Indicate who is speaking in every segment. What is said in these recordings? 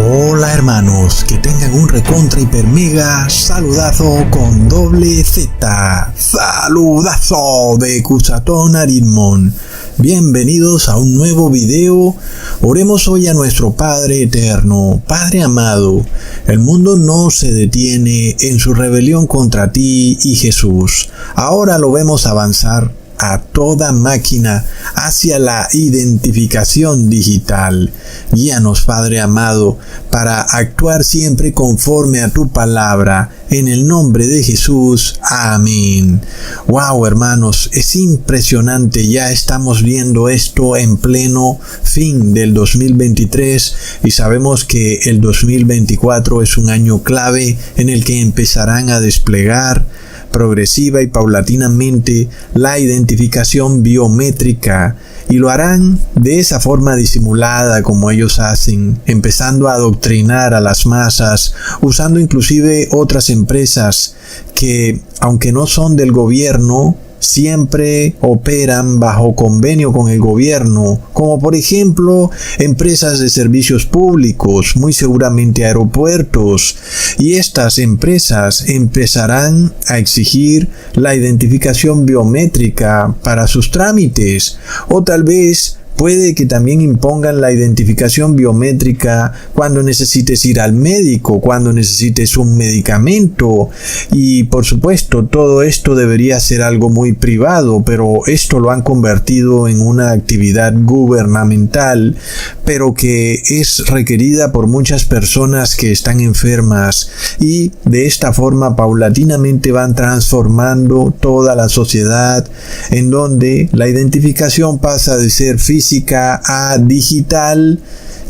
Speaker 1: Hola hermanos, que tengan un recontra hiper mega saludazo con doble Z. Saludazo de Cusatón Aritmon. Bienvenidos a un nuevo video. Oremos hoy a nuestro Padre Eterno. Padre amado, el mundo no se detiene en su rebelión contra ti y Jesús. Ahora lo vemos avanzar a toda máquina hacia la identificación digital. Guíanos, Padre amado, para actuar siempre conforme a tu palabra. En el nombre de Jesús. Amén. Wow, hermanos, es impresionante. Ya estamos viendo esto en pleno fin del 2023 y sabemos que el 2024 es un año clave en el que empezarán a desplegar progresiva y paulatinamente la identificación biométrica, y lo harán de esa forma disimulada como ellos hacen, empezando a adoctrinar a las masas, usando inclusive otras empresas que, aunque no son del gobierno, siempre operan bajo convenio con el gobierno, como por ejemplo empresas de servicios públicos, muy seguramente aeropuertos, y estas empresas empezarán a exigir la identificación biométrica para sus trámites, o tal vez puede que también impongan la identificación biométrica cuando necesites ir al médico, cuando necesites un medicamento. Y por supuesto, todo esto debería ser algo muy privado, pero esto lo han convertido en una actividad gubernamental, pero que es requerida por muchas personas que están enfermas. Y de esta forma, paulatinamente van transformando toda la sociedad, en donde la identificación pasa de ser física a digital.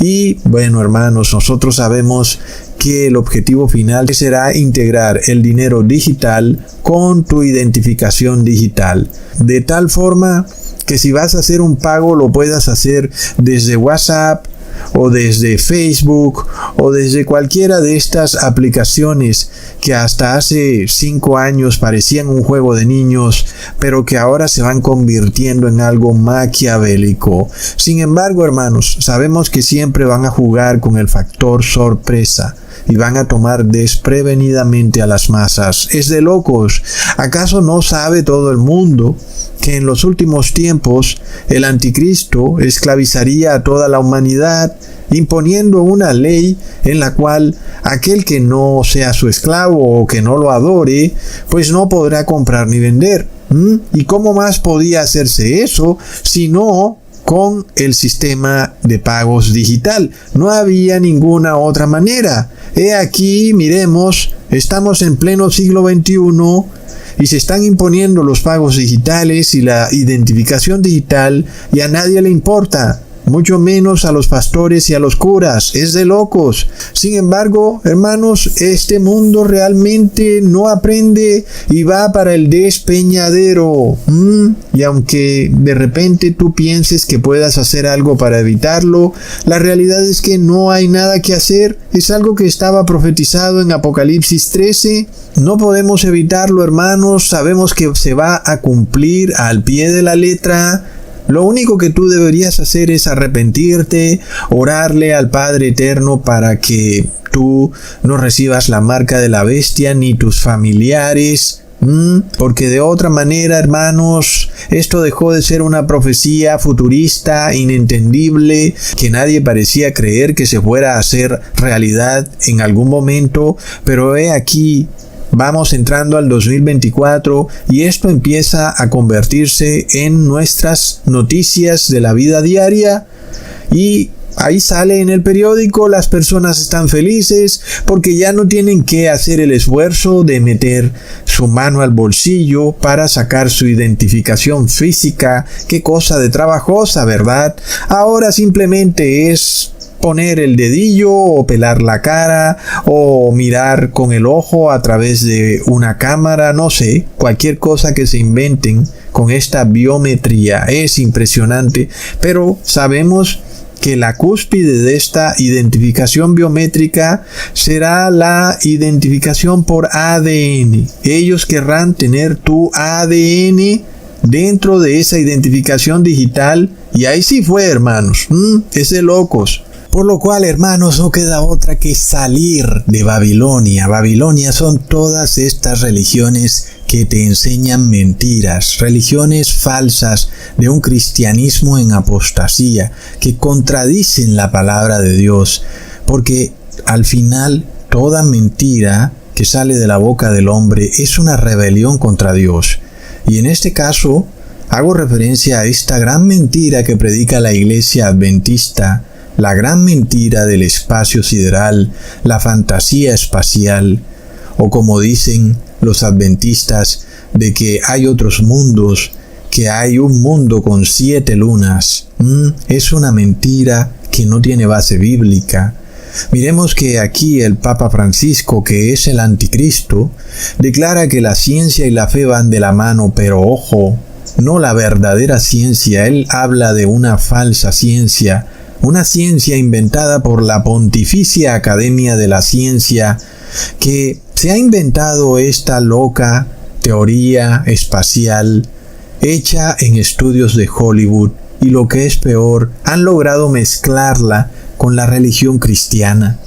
Speaker 1: Y bueno, hermanos, nosotros sabemos que el objetivo final será integrar el dinero digital con tu identificación digital, de tal forma que si vas a hacer un pago lo puedas hacer desde WhatsApp o desde Facebook o desde cualquiera de estas aplicaciones que hasta hace 5 años parecían un juego de niños, pero que ahora se van convirtiendo en algo maquiavélico. Sin embargo, hermanos, sabemos que siempre van a jugar con el factor sorpresa y van a tomar desprevenidamente a las masas. Es de locos. ¿Acaso no sabe todo el mundo que en los últimos tiempos el anticristo esclavizaría a toda la humanidad, imponiendo una ley en la cual aquel que no sea su esclavo o que no lo adore, pues no podrá comprar ni vender? ¿Y cómo más podía hacerse eso si no con el sistema de pagos digital? No había ninguna otra manera. He aquí, miremos, estamos en pleno siglo XXI y se están imponiendo los pagos digitales y la identificación digital, y a nadie le importa, mucho menos a los pastores y a los curas. Es de locos. Sin embargo, hermanos, este mundo realmente no aprende y va para el despeñadero. Y aunque de repente tú pienses que puedas hacer algo para evitarlo, la realidad es que no hay nada que hacer. Es algo que estaba profetizado en Apocalipsis 13. No podemos evitarlo, hermanos. Sabemos que se va a cumplir al pie de la letra. Lo único que tú deberías hacer es arrepentirte, orarle al Padre Eterno para que tú no recibas la marca de la bestia ni tus familiares. Porque de otra manera, hermanos, esto dejó de ser una profecía futurista, inentendible, que nadie parecía creer que se fuera a hacer realidad en algún momento. Pero he aquí, vamos entrando al 2024 y esto empieza a convertirse en nuestras noticias de la vida diaria, y ahí sale en el periódico, las personas están felices porque ya no tienen que hacer el esfuerzo de meter su mano al bolsillo para sacar su identificación física. Qué cosa de trabajosa, ¿verdad? Ahora simplemente es poner el dedillo o pelar la cara o mirar con el ojo a través de una cámara, no sé, cualquier cosa que se inventen con esta biometría. Es impresionante, pero sabemos que la cúspide de esta identificación biométrica será la identificación por ADN. Ellos querrán tener tu ADN dentro de esa identificación digital, y ahí sí fue, hermanos. Es de locos. Por lo cual, hermanos, no queda otra que salir de Babilonia. Babilonia son todas estas religiones que te enseñan mentiras, religiones falsas de un cristianismo en apostasía, que contradicen la palabra de Dios, porque al final toda mentira que sale de la boca del hombre es una rebelión contra Dios. Y en este caso, hago referencia a esta gran mentira que predica la iglesia adventista, la gran mentira del espacio sideral, la fantasía espacial, o como dicen los adventistas, de que hay otros mundos, que hay un mundo con 7 lunas. Es una mentira que no tiene base bíblica. Miremos que aquí el Papa Francisco, que es el anticristo, declara que la ciencia y la fe van de la mano, pero ojo, no la verdadera ciencia. Él habla de una falsa ciencia, una ciencia inventada por la Pontificia Academia de la Ciencia, que se ha inventado esta loca teoría espacial hecha en estudios de Hollywood, y lo que es peor, han logrado mezclarla con la religión cristiana.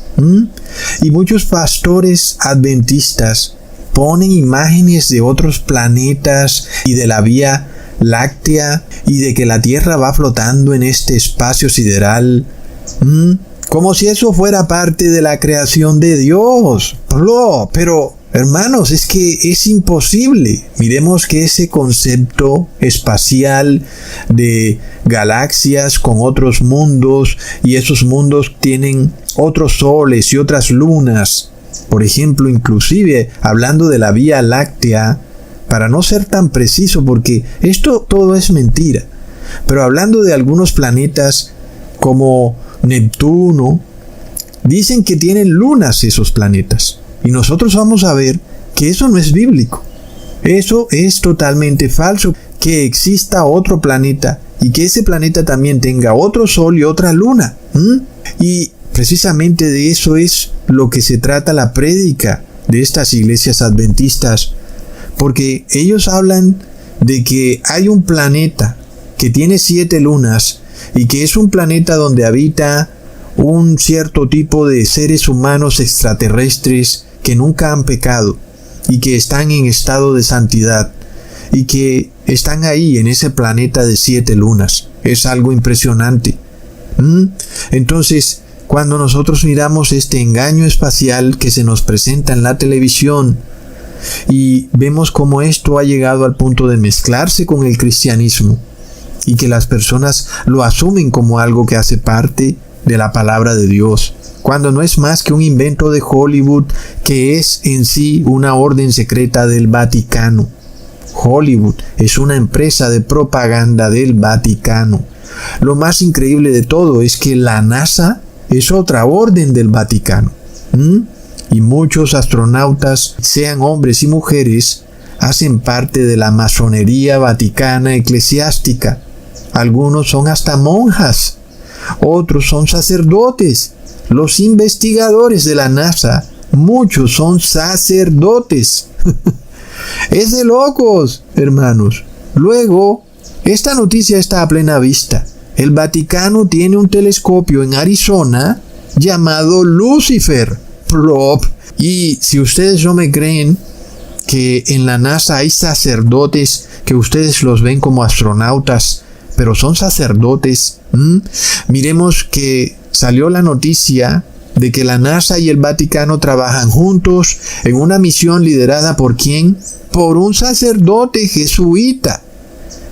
Speaker 1: Y muchos pastores adventistas ponen imágenes de otros planetas y de la Vía Láctea y de que la Tierra va flotando en este espacio sideral, como si eso fuera parte de la creación de Dios. Pero hermanos, es que es imposible. Miremos que ese concepto espacial de galaxias con otros mundos, y esos mundos tienen otros soles y otras lunas. Por ejemplo, inclusive hablando de la Vía Láctea, para no ser tan preciso, porque esto todo es mentira, pero hablando de algunos planetas como Neptuno, dicen que tienen lunas esos planetas. Y nosotros vamos a ver que eso no es bíblico. Eso es totalmente falso, que exista otro planeta y que ese planeta también tenga otro sol y otra luna. Y precisamente de eso es lo que se trata la prédica de estas iglesias adventistas, porque ellos hablan de que hay un planeta que tiene 7 lunas y que es un planeta donde habita un cierto tipo de seres humanos extraterrestres que nunca han pecado y que están en estado de santidad y que están ahí en ese planeta de 7 lunas. Es algo impresionante. Entonces, cuando nosotros miramos este engaño espacial que se nos presenta en la televisión y vemos cómo esto ha llegado al punto de mezclarse con el cristianismo y que las personas lo asumen como algo que hace parte de la palabra de Dios, cuando no es más que un invento de Hollywood, que es en sí una orden secreta del Vaticano. Hollywood es una empresa de propaganda del Vaticano. Lo más increíble de todo es que la NASA es otra orden del Vaticano. Y muchos astronautas, sean hombres y mujeres, hacen parte de la masonería vaticana eclesiástica. Algunos son hasta monjas, otros son sacerdotes. Los investigadores de la NASA, muchos son sacerdotes. Es de locos, hermanos. Luego, esta noticia está a plena vista. El Vaticano tiene un telescopio en Arizona llamado Lucifer. Y si ustedes no me creen que en la NASA hay sacerdotes que ustedes los ven como astronautas, pero son sacerdotes, miremos que salió la noticia de que la NASA y el Vaticano trabajan juntos en una misión liderada ¿por quién? Por un sacerdote jesuita,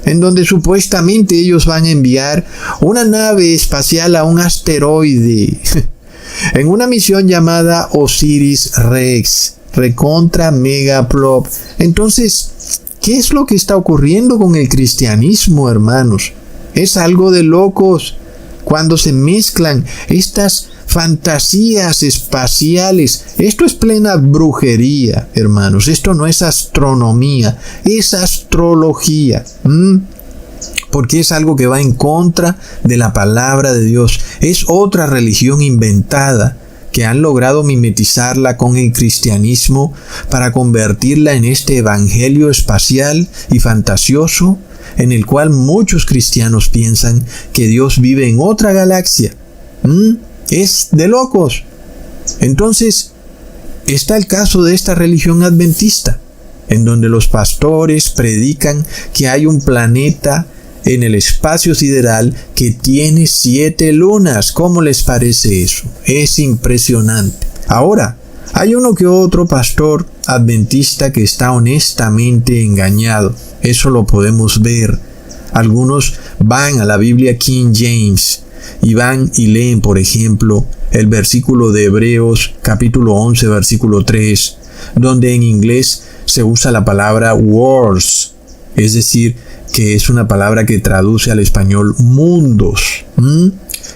Speaker 1: en donde supuestamente ellos van a enviar una nave espacial a un asteroide, en una misión llamada Osiris Rex, recontra mega plop. Entonces, ¿qué es lo que está ocurriendo con el cristianismo, hermanos? Es algo de locos cuando se mezclan estas fantasías espaciales. Esto es plena brujería, hermanos. Esto no es astronomía, es astrología. Porque es algo que va en contra de la palabra de Dios. Es otra religión inventada que han logrado mimetizarla con el cristianismo para convertirla en este evangelio espacial y fantasioso, en el cual muchos cristianos piensan que Dios vive en otra galaxia. Es de locos. Entonces, está el caso de esta religión adventista, en donde los pastores predican que hay un planeta en el espacio sideral que tiene 7 lunas. ¿Cómo les parece eso? Es impresionante. Ahora, hay uno que otro pastor adventista que está honestamente engañado. Eso lo podemos ver. Algunos van a la Biblia King James y van y leen, por ejemplo, el versículo de Hebreos capítulo 11, versículo 3, donde en inglés se usa la palabra wars, es decir, que es una palabra que traduce al español mundos.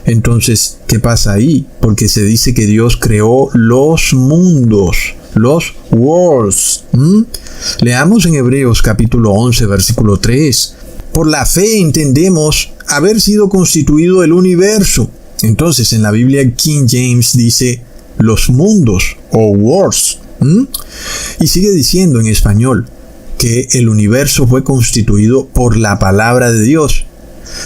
Speaker 1: Entonces, ¿qué pasa ahí? Porque se dice que Dios creó los mundos, los worlds. Leamos en Hebreos capítulo 11, versículo 3. Por la fe entendemos haber sido constituido el universo. Entonces, en la Biblia King James dice los mundos o worlds. Y sigue diciendo en español que el universo fue constituido por la palabra de Dios.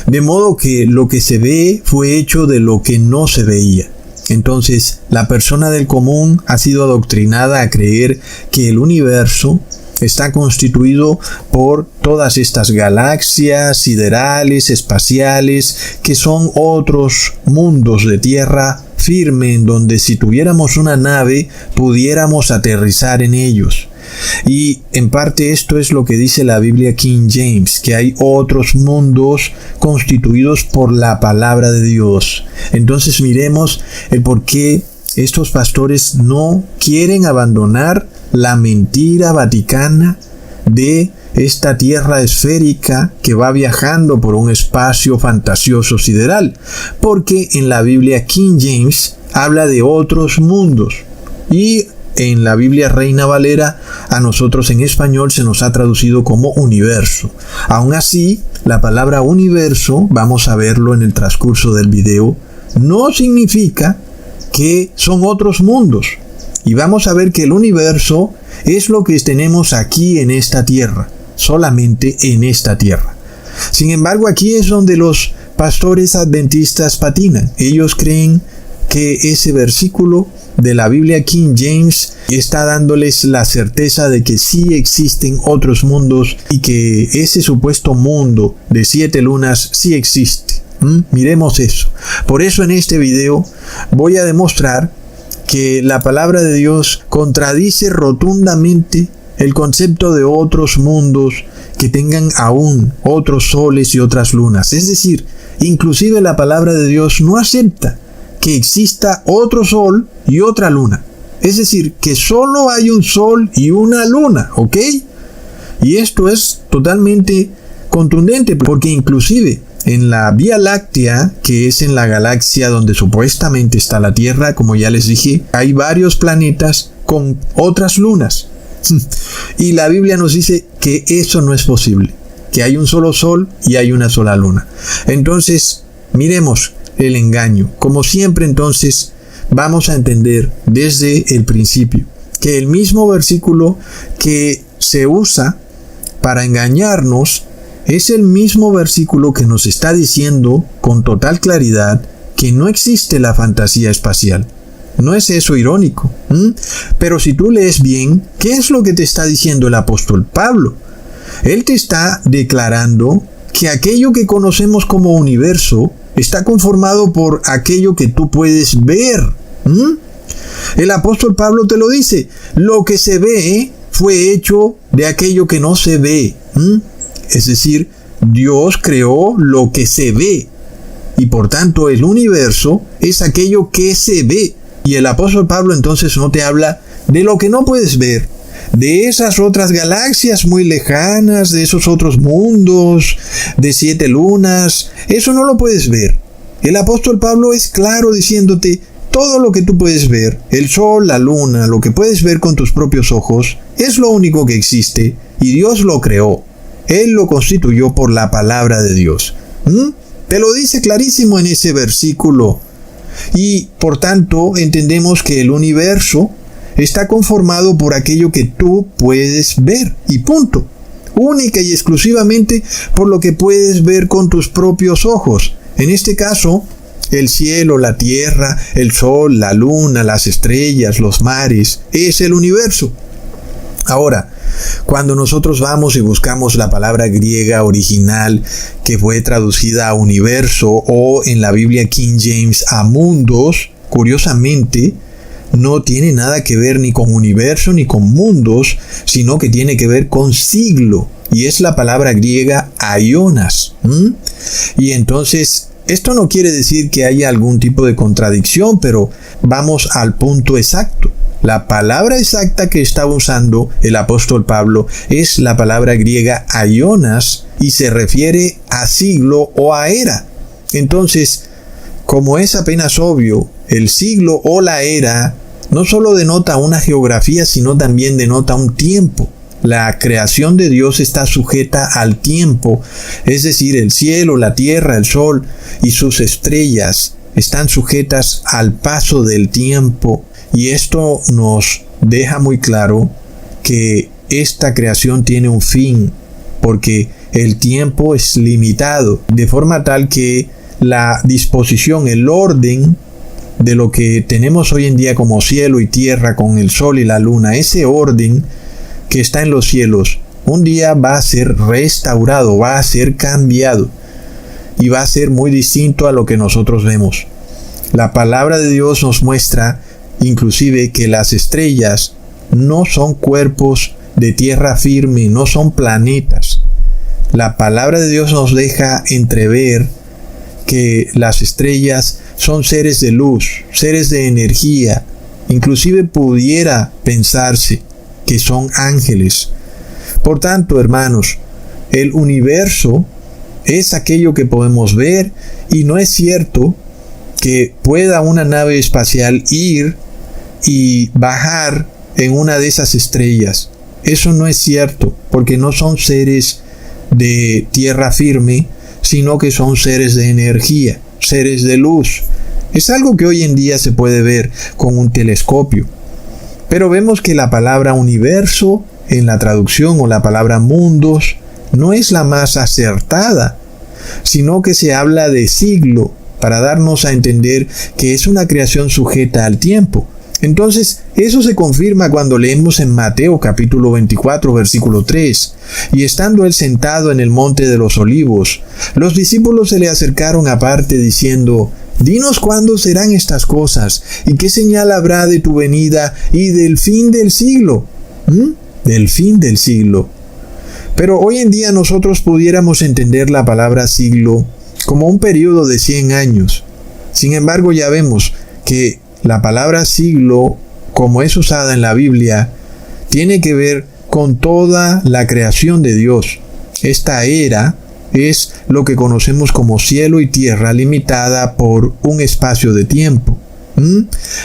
Speaker 1: De modo que lo que se ve fue hecho de lo que no se veía. Entonces, la persona del común ha sido adoctrinada a creer que el universo está constituido por todas estas galaxias siderales, espaciales, que son otros mundos de tierra firme en donde si tuviéramos una nave pudiéramos aterrizar en ellos. Y en parte esto es lo que dice la Biblia King James, que hay otros mundos constituidos por la palabra de Dios. Entonces miremos el por qué estos pastores no quieren abandonar la mentira vaticana de esta tierra esférica que va viajando por un espacio fantasioso sideral, porque en la Biblia King James habla de otros mundos y en la Biblia Reina Valera a nosotros en español se nos ha traducido como universo. Aún así, la palabra universo, vamos a verlo en el transcurso del video, no significa que son otros mundos. Y vamos a ver que el universo es lo que tenemos aquí en esta tierra, solamente en esta tierra. Sin embargo, aquí es donde los pastores adventistas patinan. Ellos creen que ese versículo de la Biblia King James está dándoles la certeza de que sí existen otros mundos y que ese supuesto mundo de 7 lunas sí existe. Miremos eso. Por eso en este video voy a demostrar que la palabra de Dios contradice rotundamente el concepto de otros mundos que tengan aún otros soles y otras lunas. Es decir, inclusive la palabra de Dios no acepta que exista otro sol y otra luna. Es decir, que solo hay un sol y una luna, ¿ok? Y esto es totalmente contundente, porque inclusive en la Vía Láctea, que es en la galaxia donde supuestamente está la Tierra, como ya les dije, hay varios planetas con otras lunas. Y la Biblia nos dice que eso no es posible, que hay un solo sol y hay una sola luna. Entonces, miremos el engaño. Como siempre, entonces, vamos a entender desde el principio que el mismo versículo que se usa para engañarnos es el mismo versículo que nos está diciendo con total claridad que no existe la fantasía espacial. ¿No es eso irónico? Pero si tú lees bien, ¿qué es lo que te está diciendo el apóstol Pablo? Él te está declarando que aquello que conocemos como universo está conformado por aquello que tú puedes ver. El apóstol Pablo te lo dice. Lo que se ve fue hecho de aquello que no se ve. Es decir, Dios creó lo que se ve. Y por tanto el universo es aquello que se ve. Y el apóstol Pablo entonces no te habla de lo que no puedes ver, de esas otras galaxias muy lejanas, de esos otros mundos, de 7 lunas. Eso no lo puedes ver. El apóstol Pablo es claro diciéndote todo lo que tú puedes ver, el sol, la luna, lo que puedes ver con tus propios ojos, es lo único que existe y Dios lo creó. Él lo constituyó por la palabra de Dios. Te lo dice clarísimo en ese versículo. Y por tanto entendemos que el universo está conformado por aquello que tú puedes ver. Y punto. Única y exclusivamente por lo que puedes ver con tus propios ojos. En este caso, El cielo, la tierra, el sol, la luna, las estrellas, los mares, es el universo. Ahora, cuando nosotros vamos y buscamos la palabra griega original que fue traducida a universo o en la Biblia King James a mundos, curiosamente, no tiene nada que ver ni con universo ni con mundos, sino que tiene que ver con siglo. Y es la palabra griega aionas. Y entonces, esto no quiere decir que haya algún tipo de contradicción, pero vamos al punto exacto. La palabra exacta que está usando el apóstol Pablo es la palabra griega aionas y se refiere a siglo o a era. Entonces, como es apenas obvio, el siglo o la era no solo denota una geografía, sino también denota un tiempo. La creación de Dios está sujeta al tiempo, es decir, el cielo, la tierra, el sol y sus estrellas están sujetas al paso del tiempo. Y esto nos deja muy claro que esta creación tiene un fin, porque el tiempo es limitado, de forma tal que la disposición, el orden de lo que tenemos hoy en día como cielo y tierra con el sol y la luna, ese orden que está en los cielos, un día va a ser restaurado, va a ser cambiado y va a ser muy distinto a lo que nosotros vemos. La palabra de Dios nos muestra inclusive que las estrellas no son cuerpos de tierra firme, no son planetas. La palabra de Dios nos deja entrever que las estrellas son seres de luz, seres de energía. Inclusive pudiera pensarse que son ángeles. Por tanto, hermanos, el universo es aquello que podemos ver y no es cierto que pueda una nave espacial ir y bajar en una de esas estrellas. Eso no es cierto, porque no son seres de tierra firme, sino que son seres de energía, seres de luz. Es algo que hoy en día se puede ver con un telescopio. Pero vemos que la palabra universo en la traducción o la palabra mundos no es la más acertada, sino que se habla de siglo para darnos a entender que es una creación sujeta al tiempo. Entonces, eso se confirma cuando leemos en Mateo capítulo 24, versículo 3. Y estando él sentado en el monte de los olivos, los discípulos se le acercaron aparte diciendo: Dinos cuándo serán estas cosas, y qué señal habrá de tu venida y del fin del siglo. Del fin del siglo. Pero hoy en día nosotros pudiéramos entender la palabra siglo como un periodo de 100 años. Sin embargo, ya vemos que la palabra siglo, como es usada en la Biblia, tiene que ver con toda la creación de Dios. Esta era es lo que conocemos como cielo y tierra limitada por un espacio de tiempo.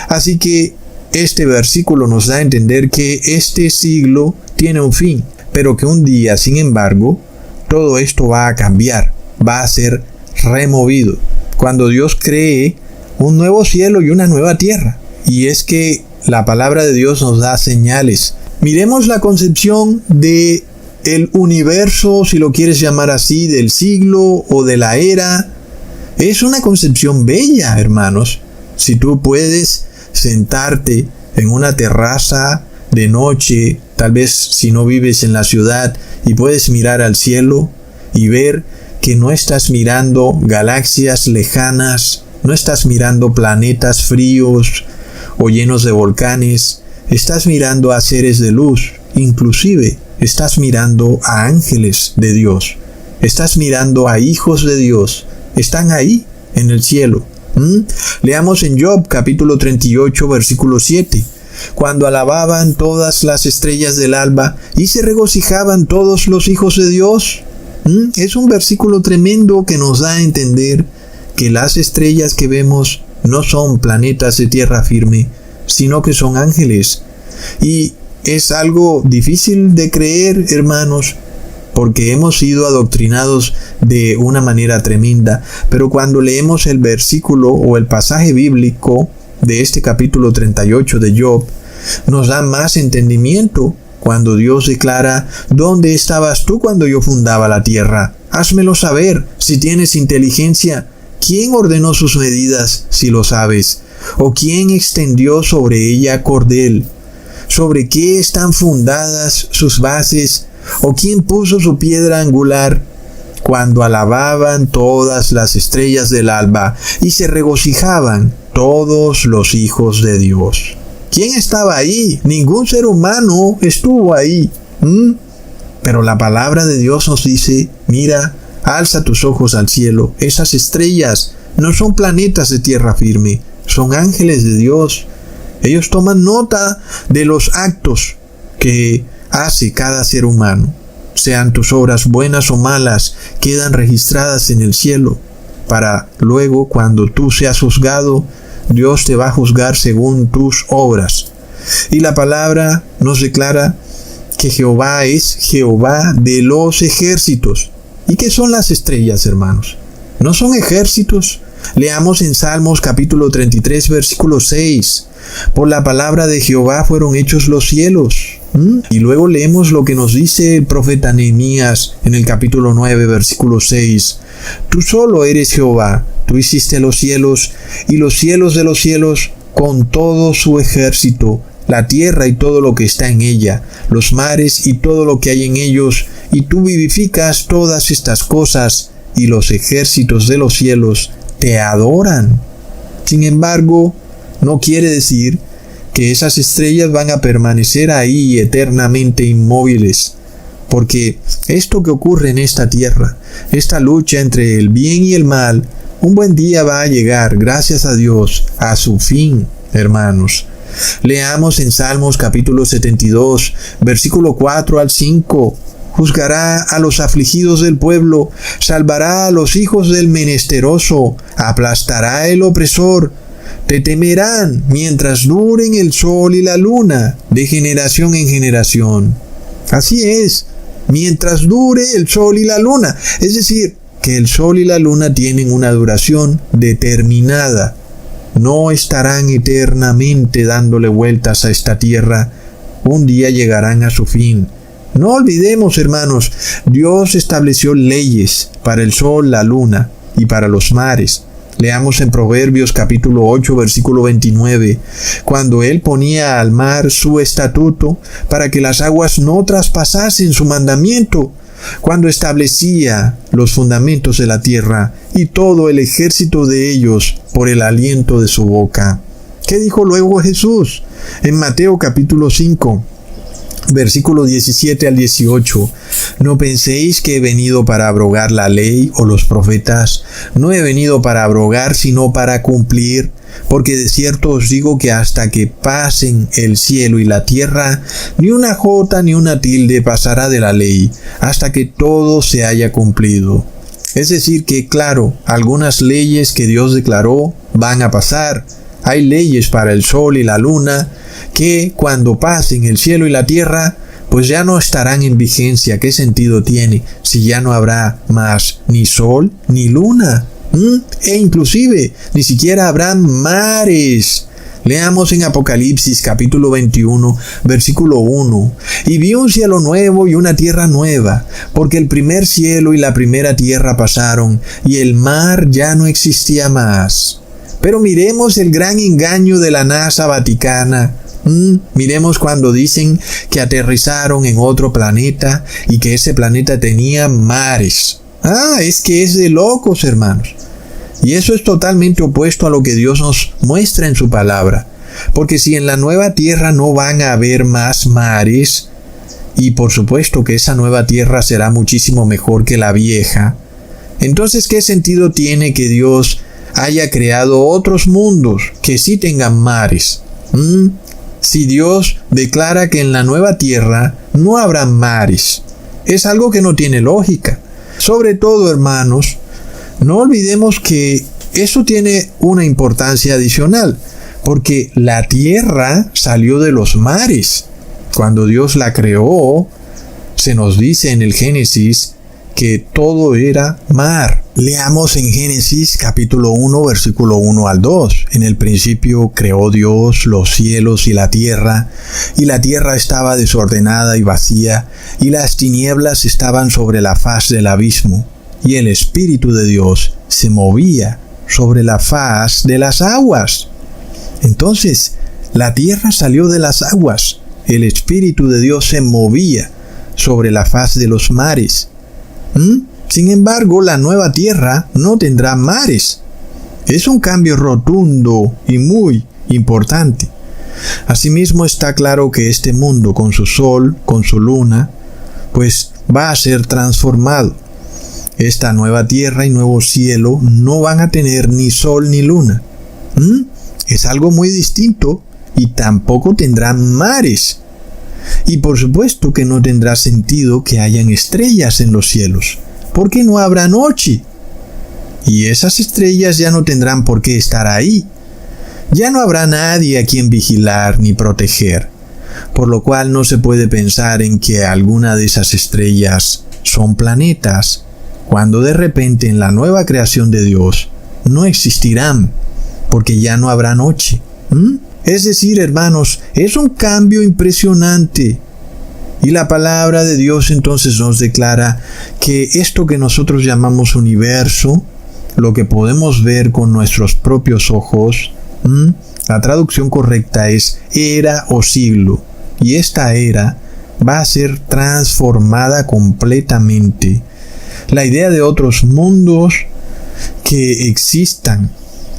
Speaker 1: Así que este versículo nos da a entender que este siglo tiene un fin, pero que un día, sin embargo, todo esto va a cambiar, va a ser removido, cuando Dios cree un nuevo cielo y una nueva tierra. Y es que la palabra de Dios nos da señales. Miremos la concepción de el universo, si lo quieres llamar así, del siglo o de la era. Es una concepción bella, hermanos. Si tú puedes sentarte en una terraza de noche, tal vez si no vives en la ciudad, y puedes mirar al cielo y ver que no estás mirando galaxias lejanas, no estás mirando planetas fríos o llenos de volcanes, estás mirando a seres de luz, inclusive estás mirando a ángeles de Dios, estás mirando a hijos de Dios, están ahí en el cielo. Leamos en Job capítulo 38 versículo 7. Cuando alababan todas las estrellas del alba y se regocijaban todos los hijos de Dios. Es un versículo tremendo que nos da a entender que las estrellas que vemos no son planetas de tierra firme, sino que son ángeles. Y es algo difícil de creer, hermanos, porque hemos sido adoctrinados de una manera tremenda. Pero cuando leemos el versículo o el pasaje bíblico de este capítulo 38 de Job, nos da más entendimiento cuando Dios declara: ¿dónde estabas tú cuando yo fundaba la tierra? Házmelo saber, si tienes inteligencia, ¿Quién ordenó sus medidas, si lo sabes? ¿O quién extendió sobre ella cordel? ¿Sobre qué están fundadas sus bases? ¿O quién puso su piedra angular? Cuando alababan todas las estrellas del alba y se regocijaban todos los hijos de Dios. ¿Quién estaba ahí? Ningún ser humano estuvo ahí. Pero la palabra de Dios nos dice, mira, alza tus ojos al cielo. Esas estrellas no son planetas de tierra firme, son ángeles de Dios. Ellos toman nota de los actos que hace cada ser humano. Sean tus obras buenas o malas, quedan registradas en el cielo, para luego, cuando tú seas juzgado, Dios te va a juzgar según tus obras. Y la palabra nos declara que Jehová es Jehová de los ejércitos. ¿Y qué son las estrellas, hermanos? ¿No son ejércitos? Leamos en Salmos capítulo 33, versículo 6. Por la palabra de Jehová fueron hechos los cielos. Y luego leemos lo que nos dice el profeta Nehemías en el capítulo 9, versículo 6. Tú solo eres Jehová, tú hiciste los cielos y los cielos de los cielos con todo su ejército, la tierra y todo lo que está en ella, los mares y todo lo que hay en ellos, y tú vivificas todas estas cosas, y los ejércitos de los cielos te adoran. Sin embargo, no quiere decir que esas estrellas van a permanecer ahí eternamente inmóviles, porque esto que ocurre en esta tierra, esta lucha entre el bien y el mal, un buen día va a llegar, gracias a Dios, a su fin, hermanos. Leamos en Salmos capítulo 72, versículo 4 al 5. Juzgará a los afligidos del pueblo, salvará a los hijos del menesteroso, aplastará el opresor. Te temerán mientras duren el sol y la luna, de generación en generación. Así es, mientras dure el sol y la luna. Es decir, que el sol y la luna tienen una duración determinada. No estarán eternamente dándole vueltas a esta tierra. Un día llegarán a su fin. No olvidemos, hermanos, Dios estableció leyes para el sol, la luna y para los mares. Leamos en Proverbios capítulo 8, versículo 29, cuando Él ponía al mar su estatuto para que las aguas no traspasasen su mandamiento, cuando establecía los fundamentos de la tierra y todo el ejército de ellos por el aliento de su boca. ¿Qué dijo luego Jesús? En Mateo capítulo 5, versículo 17 al 18. No penséis que he venido para abrogar la ley o los profetas. No he venido para abrogar, sino para cumplir. Porque de cierto os digo que hasta que pasen el cielo y la tierra, ni una jota ni una tilde pasará de la ley, hasta que todo se haya cumplido. Es decir que, claro, algunas leyes que Dios declaró van a pasar. Hay leyes para el sol y la luna, que cuando pasen el cielo y la tierra, pues ya no estarán en vigencia. ¿Qué sentido tiene si ya no habrá más ni sol ni luna? E inclusive ni siquiera habrán mares. Leamos en Apocalipsis capítulo 21, versículo 1. Y vi un cielo nuevo y una tierra nueva, porque el primer cielo y la primera tierra pasaron, y el mar ya no existía más. Pero miremos el gran engaño de la NASA Vaticana. Miremos cuando dicen que aterrizaron en otro planeta y que ese planeta tenía mares. Es que es de locos, hermanos. Y eso es totalmente opuesto a lo que Dios nos muestra en su palabra. Porque si en la nueva tierra no van a haber más mares, y por supuesto que esa nueva tierra será muchísimo mejor que la vieja, entonces ¿qué sentido tiene que Dios haya creado otros mundos que sí tengan mares? Si Dios declara que en la nueva tierra no habrá mares, es algo que no tiene lógica. Sobre todo, hermanos, no olvidemos que eso tiene una importancia adicional, porque la tierra salió de los mares. Cuando Dios la creó, se nos dice en el Génesis que todo era mar. Leamos en Génesis capítulo 1, versículo 1 al 2. En el principio creó Dios los cielos y la tierra estaba desordenada y vacía, y las tinieblas estaban sobre la faz del abismo, y el Espíritu de Dios se movía sobre la faz de las aguas. Entonces, la tierra salió de las aguas. El Espíritu de Dios se movía sobre la faz de los mares. Sin embargo, la nueva tierra no tendrá mares. Es un cambio rotundo y muy importante. Asimismo, está claro que este mundo, con su sol, con su luna, pues va a ser transformado. Esta nueva tierra y nuevo cielo no van a tener ni sol ni luna. Es algo muy distinto y tampoco tendrán mares. Y por supuesto que no tendrá sentido que hayan estrellas en los cielos, porque no habrá noche. Y esas estrellas ya no tendrán por qué estar ahí. Ya no habrá nadie a quien vigilar ni proteger, por lo cual no se puede pensar en que alguna de esas estrellas son planetas, cuando de repente en la nueva creación de Dios no existirán, porque ya no habrá noche. Es decir, hermanos, es un cambio impresionante. Y la palabra de Dios entonces nos declara que esto que nosotros llamamos universo, lo que podemos ver con nuestros propios ojos, la traducción correcta es era o siglo. Y esta era va a ser transformada completamente. La idea de otros mundos que existan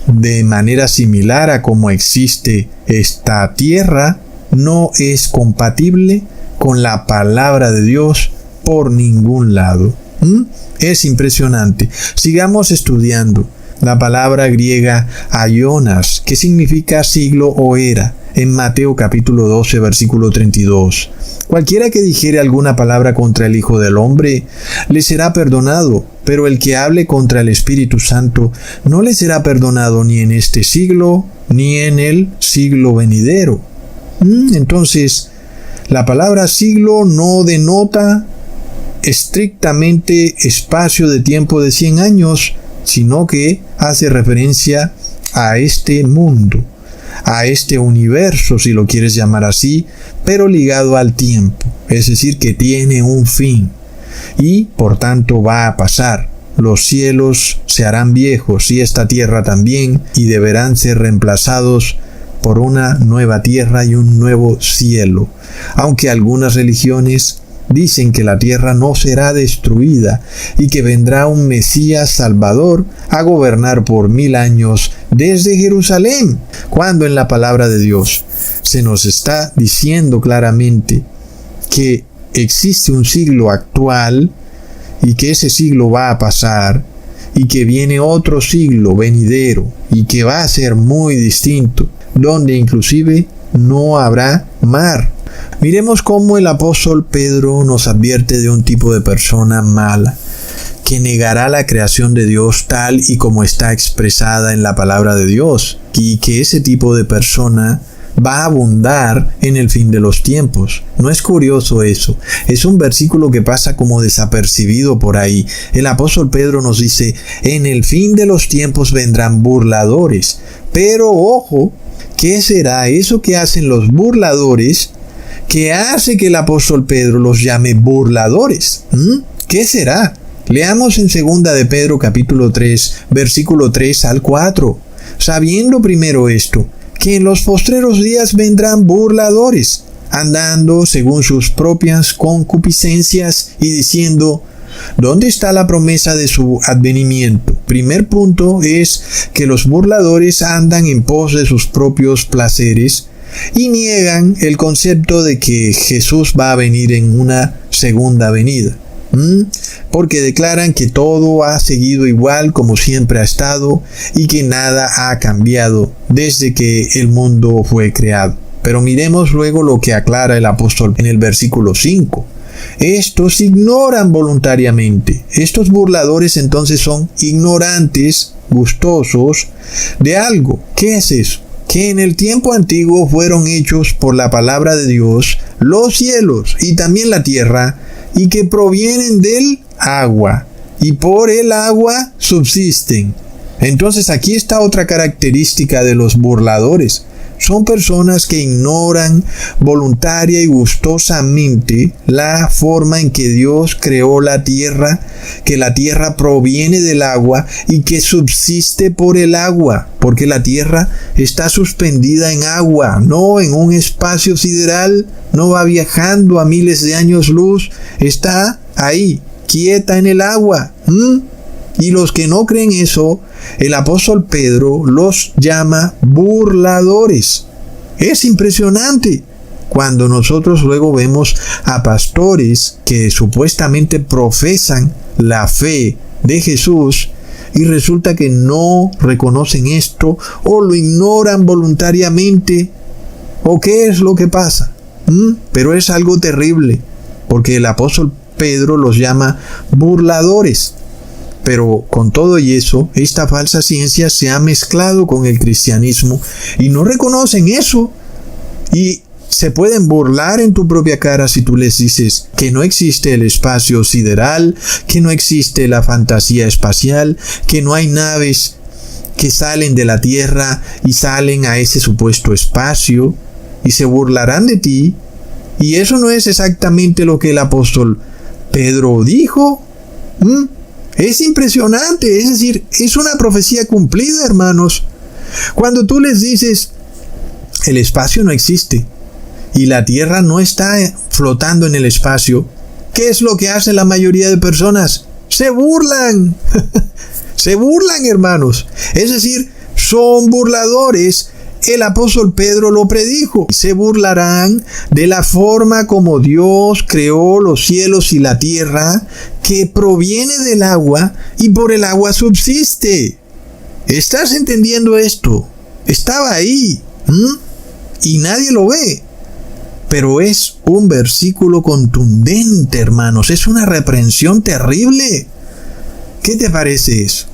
Speaker 1: de manera similar a como existe esta tierra no es compatible con la palabra de Dios por ningún lado. Es impresionante. Sigamos estudiando la palabra griega aionas, que significa siglo o era, en Mateo capítulo 12, versículo 32. Cualquiera que dijere alguna palabra contra el Hijo del Hombre, le será perdonado, pero el que hable contra el Espíritu Santo, no le será perdonado ni en este siglo, ni en el siglo venidero. Entonces, la palabra siglo no denota estrictamente espacio de tiempo de 100 años, sino que hace referencia a este mundo, a este universo, si lo quieres llamar así, pero ligado al tiempo, es decir, que tiene un fin y por tanto va a pasar. Los cielos se harán viejos y esta tierra también, y deberán ser reemplazados por una nueva tierra y un nuevo cielo. Aunque algunas religiones dicen que la tierra no será destruida y que vendrá un Mesías Salvador a gobernar por 1000 años desde Jerusalén, cuando en la palabra de Dios se nos está diciendo claramente que existe un siglo actual y que ese siglo va a pasar y que viene otro siglo venidero y que va a ser muy distinto, donde inclusive no habrá mar. Miremos cómo el apóstol Pedro nos advierte de un tipo de persona mala, que negará la creación de Dios tal y como está expresada en la palabra de Dios, y que ese tipo de persona va a abundar en el fin de los tiempos. ¿No es curioso eso? Es un versículo que pasa como desapercibido por ahí. El apóstol Pedro nos dice, en el fin de los tiempos vendrán burladores. Pero ojo, ¿qué será eso que hacen los burladores que hace que el apóstol Pedro los llame burladores? ¿Qué será? Leamos en 2 de Pedro capítulo 3, versículo 3 al 4. Sabiendo primero esto, que en los postreros días vendrán burladores, andando según sus propias concupiscencias y diciendo, ¿dónde está la promesa de su advenimiento? Primer punto es que los burladores andan en pos de sus propios placeres y niegan el concepto de que Jesús va a venir en una segunda venida. Porque declaran que todo ha seguido igual como siempre ha estado y que nada ha cambiado desde que el mundo fue creado. Pero miremos luego lo que aclara el apóstol en el versículo 5. Estos ignoran voluntariamente. Estos burladores entonces son ignorantes, gustosos de algo. ¿Qué es eso? Que en el tiempo antiguo fueron hechos por la palabra de Dios los cielos y también la tierra, y que provienen del agua, y por el agua subsisten. Entonces aquí está otra característica de los burladores. Son personas que ignoran voluntaria y gustosamente la forma en que Dios creó la tierra, que la tierra proviene del agua y que subsiste por el agua, porque la tierra está suspendida en agua, no en un espacio sideral, no va viajando a miles de años luz, está ahí, quieta en el agua. Y los que no creen eso, el apóstol Pedro los llama burladores. Es impresionante cuando nosotros luego vemos a pastores que supuestamente profesan la fe de Jesús y resulta que no reconocen esto o lo ignoran voluntariamente. ¿O qué es lo que pasa? Pero es algo terrible, porque el apóstol Pedro los llama burladores. Pero con todo y eso, esta falsa ciencia se ha mezclado con el cristianismo y no reconocen eso. Y se pueden burlar en tu propia cara si tú les dices que no existe el espacio sideral, que no existe la fantasía espacial, que no hay naves que salen de la Tierra y salen a ese supuesto espacio, y se burlarán de ti. Y eso no es exactamente lo que el apóstol Pedro dijo. Es impresionante, es decir, es una profecía cumplida, hermanos. Cuando tú les dices, el espacio no existe y la Tierra no está flotando en el espacio, ¿qué es lo que hace la mayoría de personas? Se burlan. Se burlan, hermanos. Es decir, son burladores. El apóstol Pedro lo predijo. Se burlarán de la forma como Dios creó los cielos y la tierra, que proviene del agua y por el agua subsiste. ¿Estás entendiendo esto? Estaba ahí. Y nadie lo ve. Pero es un versículo contundente, hermanos. Es una reprensión terrible. ¿Qué te parece eso?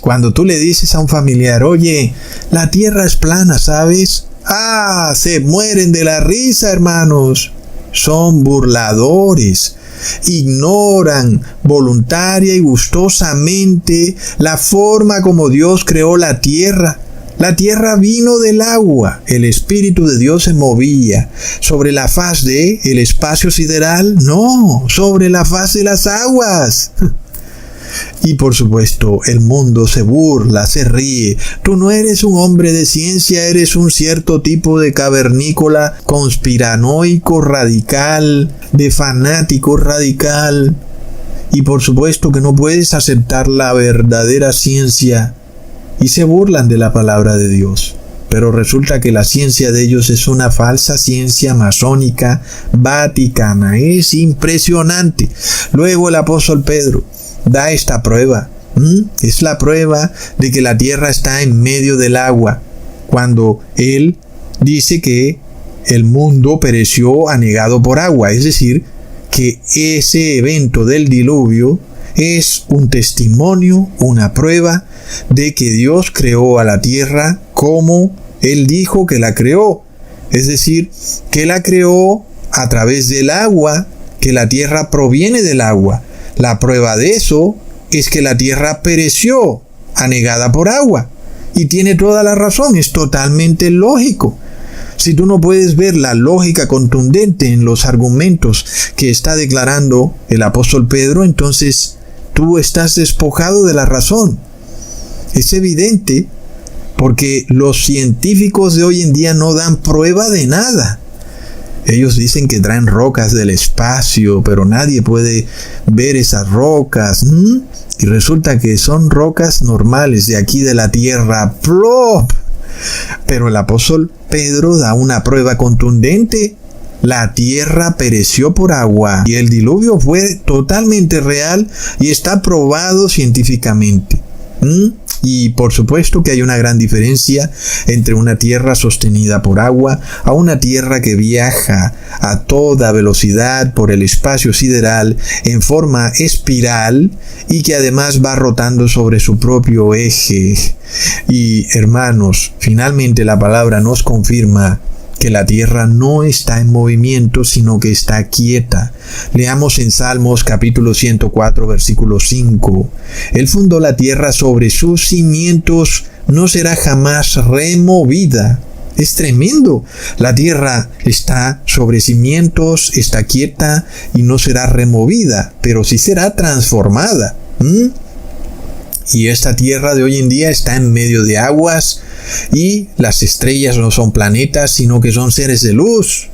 Speaker 1: Cuando tú le dices a un familiar, oye, la tierra es plana, ¿sabes? Se mueren de la risa, hermanos. Son burladores. Ignoran voluntaria y gustosamente la forma como Dios creó la tierra. La tierra vino del agua. El Espíritu de Dios se movía sobre la faz de el espacio sideral. No, sobre la faz de las aguas. Y por supuesto, el mundo se burla, se ríe. Tú no eres un hombre de ciencia, eres un cierto tipo de cavernícola conspiranoico radical, de fanático radical. Y por supuesto que no puedes aceptar la verdadera ciencia. Y se burlan de la palabra de Dios. Pero resulta que la ciencia de ellos es una falsa ciencia masónica vaticana. Es impresionante. Luego el apóstol Pedro da esta prueba. Es la prueba de que la tierra está en medio del agua, cuando él dice que el mundo pereció anegado por agua. Es decir, que ese evento del diluvio es un testimonio, una prueba de que Dios creó a la tierra como Él dijo que la creó. Es decir, que la creó a través del agua, que la tierra proviene del agua. La prueba de eso es que la tierra pereció, anegada por agua. Y tiene toda la razón, es totalmente lógico. Si tú no puedes ver la lógica contundente en los argumentos que está declarando el apóstol Pedro, entonces tú estás despojado de la razón. Es evidente, porque los científicos de hoy en día no dan prueba de nada. Ellos dicen que traen rocas del espacio, pero nadie puede ver esas rocas. Y resulta que son rocas normales de aquí de la tierra. ¡Plop! Pero el apóstol Pedro da una prueba contundente. La tierra pereció por agua y el diluvio fue totalmente real y está probado científicamente. Y por supuesto que hay una gran diferencia entre una tierra sostenida por agua a una tierra que viaja a toda velocidad por el espacio sideral en forma espiral y que además va rotando sobre su propio eje. Y hermanos, finalmente la palabra nos confirma que la tierra no está en movimiento, sino que está quieta. Leamos en Salmos capítulo 104, versículo 5. Él fundó la tierra sobre sus cimientos, no será jamás removida. Es tremendo. La tierra está sobre cimientos, está quieta y no será removida, pero sí será transformada. Y esta tierra de hoy en día está en medio de aguas y las estrellas no son planetas, sino que son seres de luz.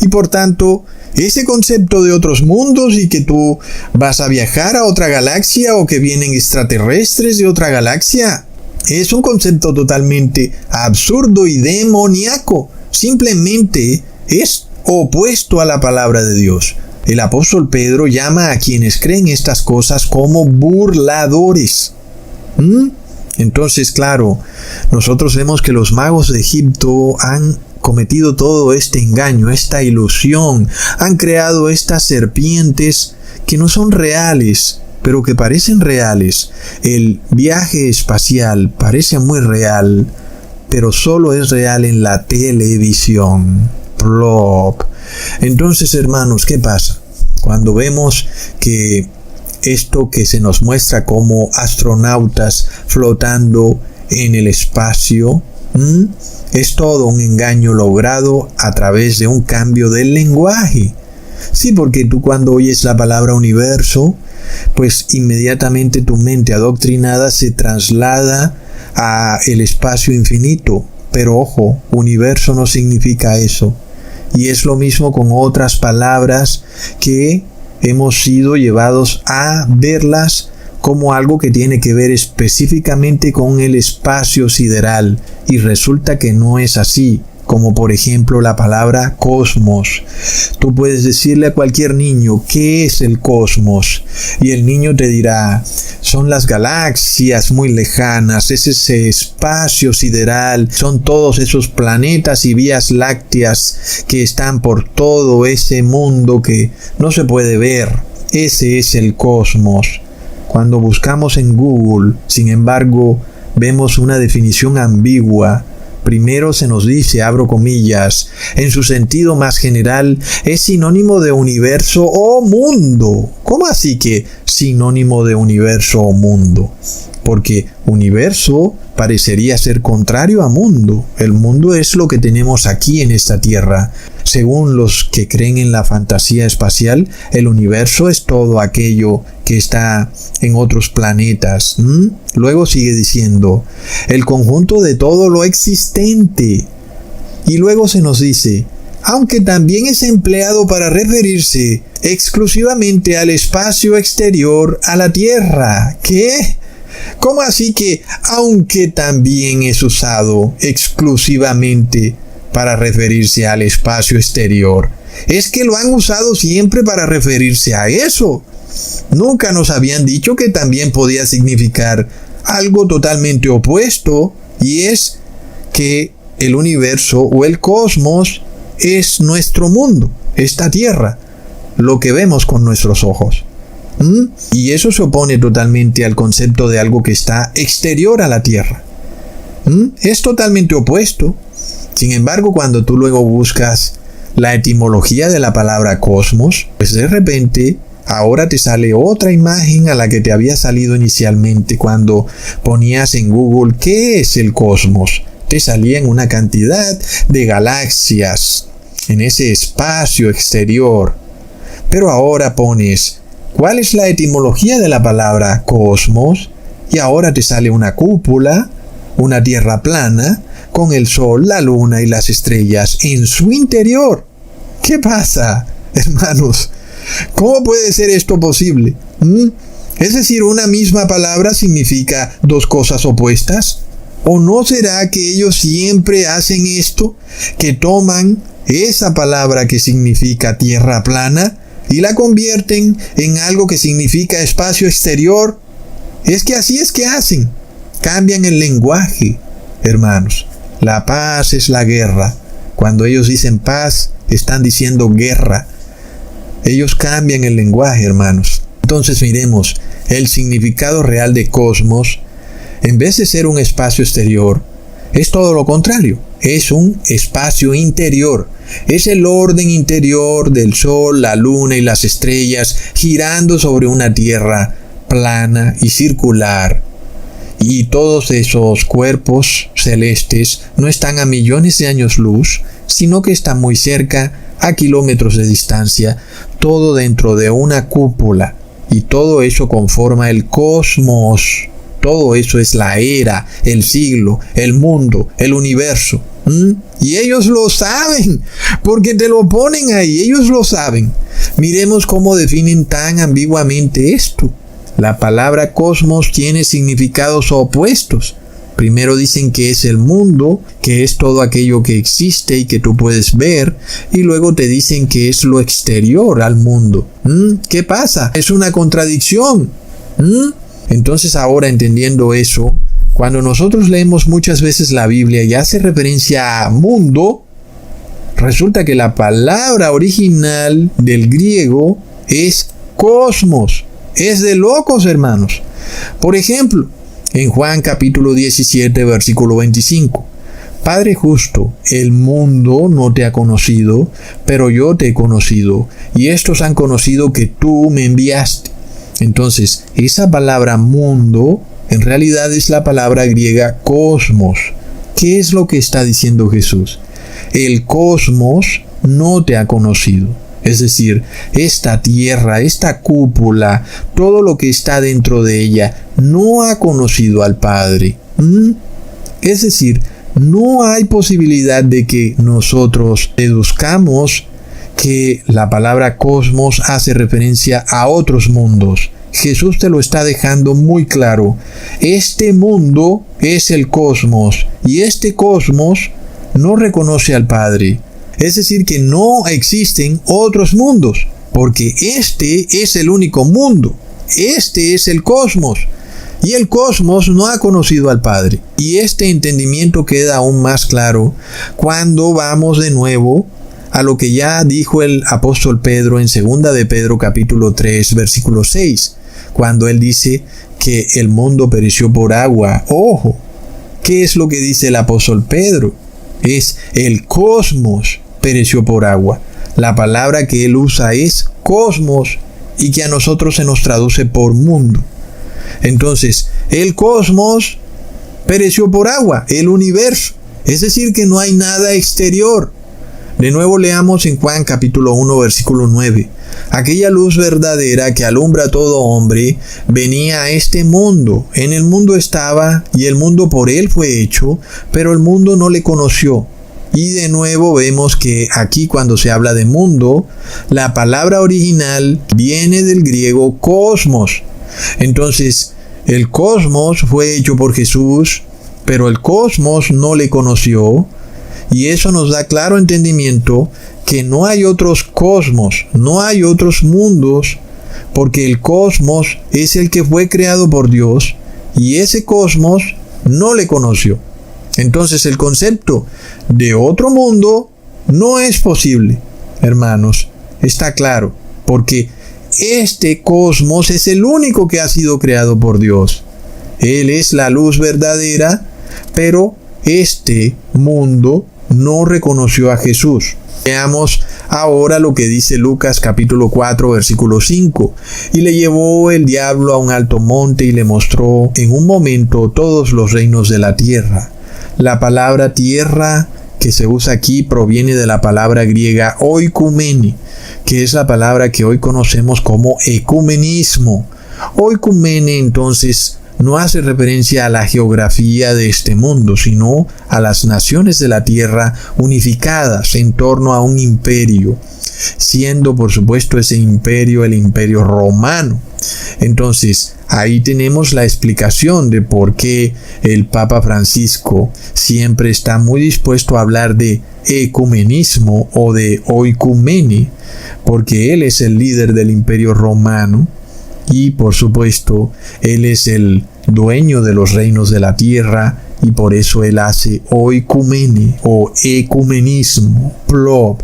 Speaker 1: Y por tanto, ese concepto de otros mundos y que tú vas a viajar a otra galaxia o que vienen extraterrestres de otra galaxia, es un concepto totalmente absurdo y demoníaco. Simplemente es opuesto a la palabra de Dios. El apóstol Pedro llama a quienes creen estas cosas como burladores. Entonces, claro, nosotros vemos que los magos de Egipto han cometido todo este engaño, esta ilusión. Han creado estas serpientes que no son reales, pero que parecen reales. El viaje espacial parece muy real, pero solo es real en la televisión. Plop. Entonces, hermanos, ¿qué pasa? Cuando vemos que esto que se nos muestra como astronautas flotando en el espacio, es todo un engaño logrado a través de un cambio del lenguaje. Sí, porque tú cuando oyes la palabra universo, pues inmediatamente tu mente adoctrinada se traslada a el espacio infinito. Pero ojo, universo no significa eso. Y es lo mismo con otras palabras que hemos sido llevados a verlas como algo que tiene que ver específicamente con el espacio sideral. Y resulta que no es así. Como por ejemplo la palabra cosmos. Tú puedes decirle a cualquier niño, ¿qué es el cosmos? Y el niño te dirá, son las galaxias muy lejanas, es ese espacio sideral, son todos esos planetas y vías lácteas que están por todo ese mundo que no se puede ver. Ese es el cosmos. Cuando buscamos en Google, sin embargo, vemos una definición ambigua. Primero se nos dice, abro comillas, en su sentido más general, es sinónimo de universo o mundo. ¿Cómo así que sinónimo de universo o mundo? Porque universo parecería ser contrario a mundo. El mundo es lo que tenemos aquí en esta tierra. Según los que creen en la fantasía espacial, el universo es todo aquello que está en otros planetas. Luego sigue diciendo, el conjunto de todo lo existente. Y luego se nos dice, aunque también es empleado para referirse exclusivamente al espacio exterior a la Tierra. ¿Qué? ¿Cómo así que aunque también es usado exclusivamente para referirse al espacio exterior? Es que lo han usado siempre para referirse a eso. Nunca nos habían dicho que también podía significar algo totalmente opuesto, y es que el universo o el cosmos es nuestro mundo, esta tierra, lo que vemos con nuestros ojos. Y eso se opone totalmente al concepto de algo que está exterior a la tierra. Es totalmente opuesto. Sin embargo, cuando tú luego buscas la etimología de la palabra cosmos, pues de repente ahora te sale otra imagen a la que te había salido inicialmente cuando ponías en Google ¿qué es el cosmos? Te salían una cantidad de galaxias en ese espacio exterior. Pero ahora pones ¿cuál es la etimología de la palabra cosmos? Y ahora te sale una cúpula, una tierra plana, con el sol, la luna y las estrellas en su interior. ¿Qué pasa, hermanos? ¿Cómo puede ser esto posible? ¿Es decir, una misma palabra significa dos cosas opuestas? ¿O no será que ellos siempre hacen esto? Que toman esa palabra que significa tierra plana y la convierten en algo que significa espacio exterior. Es que así es que hacen. Cambian el lenguaje, hermanos. La paz es la guerra. Cuando ellos dicen paz, están diciendo guerra. Ellos cambian el lenguaje, hermanos. Entonces miremos, el significado real de cosmos, en vez de ser un espacio exterior, es todo lo contrario. Es un espacio interior. Es el orden interior del sol, la luna y las estrellas girando sobre una tierra plana y circular. Y todos esos cuerpos celestes no están a millones de años luz, sino que están muy cerca, a kilómetros de distancia, todo dentro de una cúpula. Y todo eso conforma el cosmos. Todo eso es la era, el siglo, el mundo, el universo. Y ellos lo saben, porque te lo ponen ahí, ellos lo saben. Miremos cómo definen tan ambiguamente esto. La palabra cosmos tiene significados opuestos. Primero dicen que es el mundo, que es todo aquello que existe y que tú puedes ver, y luego te dicen que es lo exterior al mundo. ¿Qué pasa? Es una contradicción. Entonces ahora, entendiendo eso, cuando nosotros leemos muchas veces la Biblia y hace referencia a mundo, resulta que la palabra original del griego es cosmos. Es de locos, hermanos. Por ejemplo, en Juan capítulo 17, versículo 25. Padre justo, el mundo no te ha conocido, pero yo te he conocido, y estos han conocido que tú me enviaste. Entonces, esa palabra mundo, en realidad es la palabra griega cosmos. ¿Qué es lo que está diciendo Jesús? El cosmos no te ha conocido. Es decir, esta tierra, esta cúpula, todo lo que está dentro de ella, no ha conocido al Padre. Es decir, no hay posibilidad de que nosotros deduzcamos que la palabra cosmos hace referencia a otros mundos. Jesús te lo está dejando muy claro. Este mundo es el cosmos, y este cosmos no reconoce al Padre. Es decir, que no existen otros mundos, porque este es el único mundo. Este es el cosmos. Y el cosmos no ha conocido al Padre. Y este entendimiento queda aún más claro cuando vamos de nuevo a lo que ya dijo el apóstol Pedro en 2 de Pedro capítulo 3, versículo 6, cuando él dice que el mundo pereció por agua. ¡Ojo! ¿Qué es lo que dice el apóstol Pedro? Es el cosmos pereció por agua. La palabra que él usa es cosmos, y que a nosotros se nos traduce por mundo. Entonces, el cosmos pereció por agua, el universo. Es decir, que no hay nada exterior. De nuevo leamos en Juan capítulo 1, versículo 9. Aquella luz verdadera que alumbra a todo hombre venía a este mundo. En el mundo estaba, y el mundo por él fue hecho, pero el mundo no le conoció. Y de nuevo vemos que aquí, cuando se habla de mundo, la palabra original viene del griego cosmos. Entonces, el cosmos fue hecho por Jesús, pero el cosmos no le conoció. Y eso nos da claro entendimiento que no hay otros cosmos, no hay otros mundos, porque el cosmos es el que fue creado por Dios, y ese cosmos no le conoció. Entonces el concepto de otro mundo no es posible, hermanos, está claro, porque este cosmos es el único que ha sido creado por Dios. Él es la luz verdadera, pero este mundo no reconoció a Jesús. Veamos ahora lo que dice Lucas capítulo 4, versículo 5. Y le llevó el diablo a un alto monte y le mostró en un momento todos los reinos de la tierra. La palabra tierra que se usa aquí proviene de la palabra griega oikumene, que es la palabra que hoy conocemos como ecumenismo. Oikumene, entonces, no hace referencia a la geografía de este mundo, sino a las naciones de la tierra unificadas en torno a un imperio, siendo por supuesto ese imperio el imperio romano. Entonces, ahí tenemos la explicación de por qué el Papa Francisco siempre está muy dispuesto a hablar de ecumenismo o de oikumene, porque él es el líder del imperio romano. Y por supuesto, él es el dueño de los reinos de la tierra, y por eso él hace oikumene o ecumenismo, plop.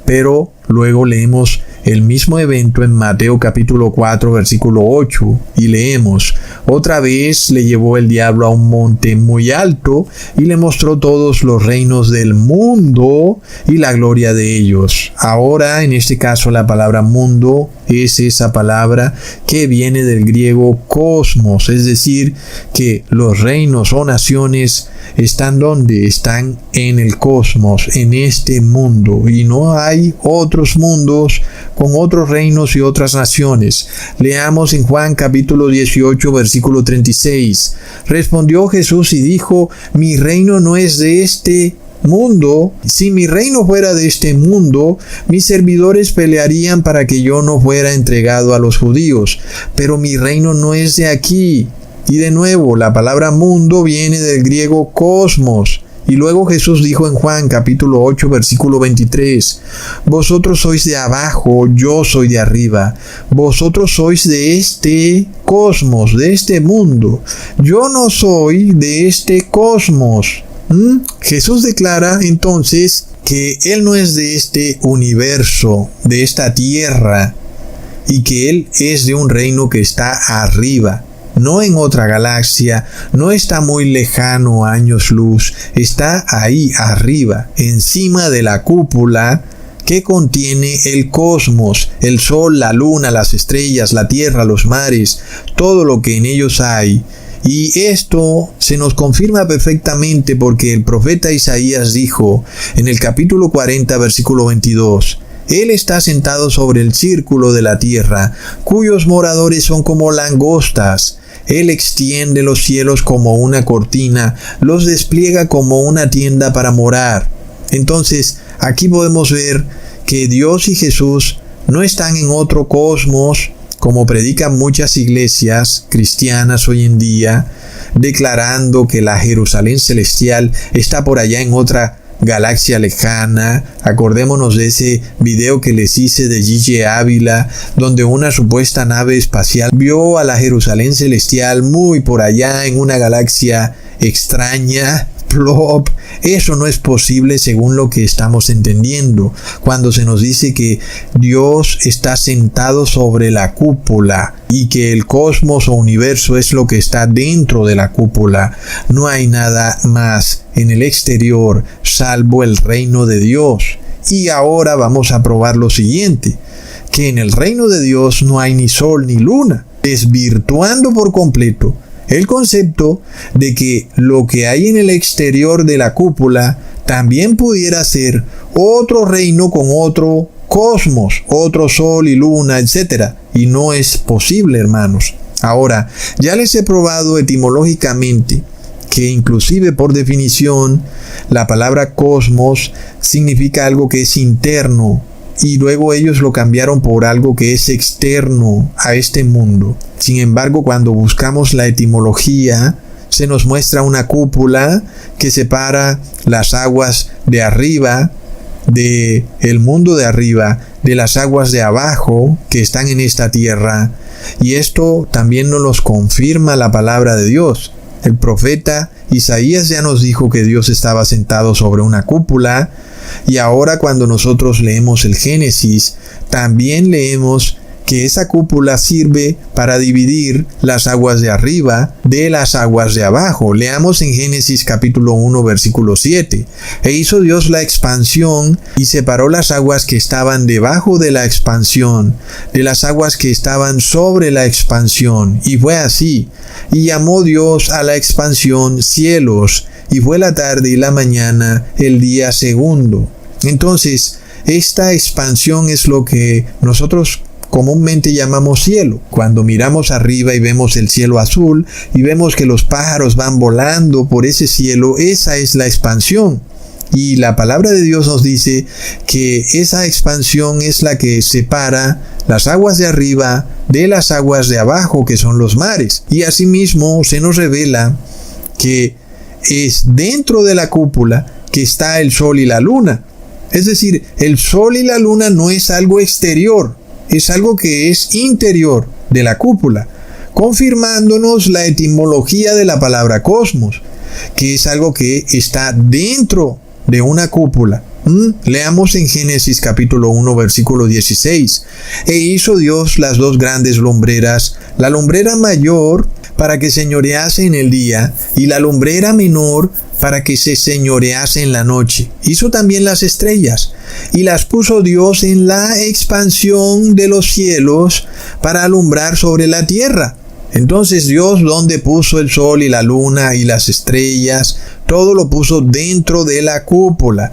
Speaker 1: Pero luego leemos el mismo evento en Mateo capítulo 4 versículo 8 y leemos: otra vez le llevó el diablo a un monte muy alto y le mostró todos los reinos del mundo y la gloria de ellos. Ahora, en este caso, la palabra mundo es esa palabra que viene del griego cosmos, es decir, que los reinos o naciones están donde están en el cosmos, en este mundo, y no hay otros mundos con otros reinos y otras naciones. Leamos en Juan capítulo 18 versículo 36. Respondió Jesús y dijo: mi reino no es de este mundo. Si mi reino fuera de este mundo, mis servidores pelearían para que yo no fuera entregado a los judíos, pero mi reino no es de aquí. Y de nuevo, la palabra mundo viene del griego cosmos. Y luego Jesús dijo en Juan capítulo 8 versículo 23: vosotros sois de abajo, yo soy de arriba. Vosotros sois de este cosmos, de este mundo. Yo no soy de este cosmos. Jesús declara entonces que Él no es de este universo, de esta tierra, y que Él es de un reino que está arriba. No en otra galaxia, no está muy lejano años luz, está ahí arriba, encima de la cúpula que contiene el cosmos, el sol, la luna, las estrellas, la tierra, los mares, todo lo que en ellos hay. Y esto se nos confirma perfectamente porque el profeta Isaías dijo en el capítulo 40 versículo 22: Él está sentado sobre el círculo de la tierra, cuyos moradores son como langostas. Él extiende los cielos como una cortina, los despliega como una tienda para morar. Entonces, aquí podemos ver que Dios y Jesús no están en otro cosmos, como predican muchas iglesias cristianas hoy en día, declarando que la Jerusalén celestial está por allá en otra galaxia lejana. Acordémonos de ese video que les hice de Gigi Ávila, donde una supuesta nave espacial vio a la Jerusalén celestial muy por allá en una galaxia extraña. Plop. Eso no es posible según lo que estamos entendiendo cuando se nos dice que Dios está sentado sobre la cúpula y que el cosmos o universo es lo que está dentro de la cúpula. No hay nada más en el exterior salvo el reino de Dios. Y ahora vamos a probar lo siguiente, que en el reino de Dios no hay ni sol ni luna, desvirtuando por completo el concepto de que lo que hay en el exterior de la cúpula también pudiera ser otro reino con otro cosmos, otro sol y luna, etc. Y no es posible, hermanos. Ahora, ya les he probado etimológicamente que inclusive por definición la palabra cosmos significa algo que es interno, y luego ellos lo cambiaron por algo que es externo a este mundo. Sin embargo, cuando buscamos la etimología, se nos muestra una cúpula que separa las aguas de arriba, de el mundo de arriba, de las aguas de abajo que están en esta tierra. Y esto también nos lo confirma la palabra de Dios. El profeta Isaías ya nos dijo que Dios estaba sentado sobre una cúpula. Y ahora cuando nosotros leemos el Génesis, también leemos que esa cúpula sirve para dividir las aguas de arriba de las aguas de abajo. Leamos en Génesis capítulo 1 versículo 7. E hizo Dios la expansión y separó las aguas que estaban debajo de la expansión de las aguas que estaban sobre la expansión. Y fue así. Y llamó Dios a la expansión cielos. Y fue la tarde y la mañana el día segundo. Entonces, esta expansión es lo que nosotros comúnmente llamamos cielo. Cuando miramos arriba y vemos el cielo azul y vemos que los pájaros van volando por ese cielo, esa es la expansión. Y la palabra de Dios nos dice que esa expansión es la que separa las aguas de arriba de las aguas de abajo, que son los mares. Y asimismo se nos revela que es dentro de la cúpula que está el sol y la luna. Es decir, el sol y la luna no es algo exterior, es algo que es interior de la cúpula, confirmándonos la etimología de la palabra cosmos, que es algo que está dentro de una cúpula. Leamos en Génesis capítulo 1 versículo 16. E hizo Dios las dos grandes lumbreras, la lumbrera mayor para que señorease en el día, y la lumbrera menor para que se señorease en la noche. Hizo también las estrellas, y las puso Dios en la expansión de los cielos para alumbrar sobre la tierra. Entonces Dios, donde puso el sol y la luna y las estrellas, todo lo puso dentro de la cúpula.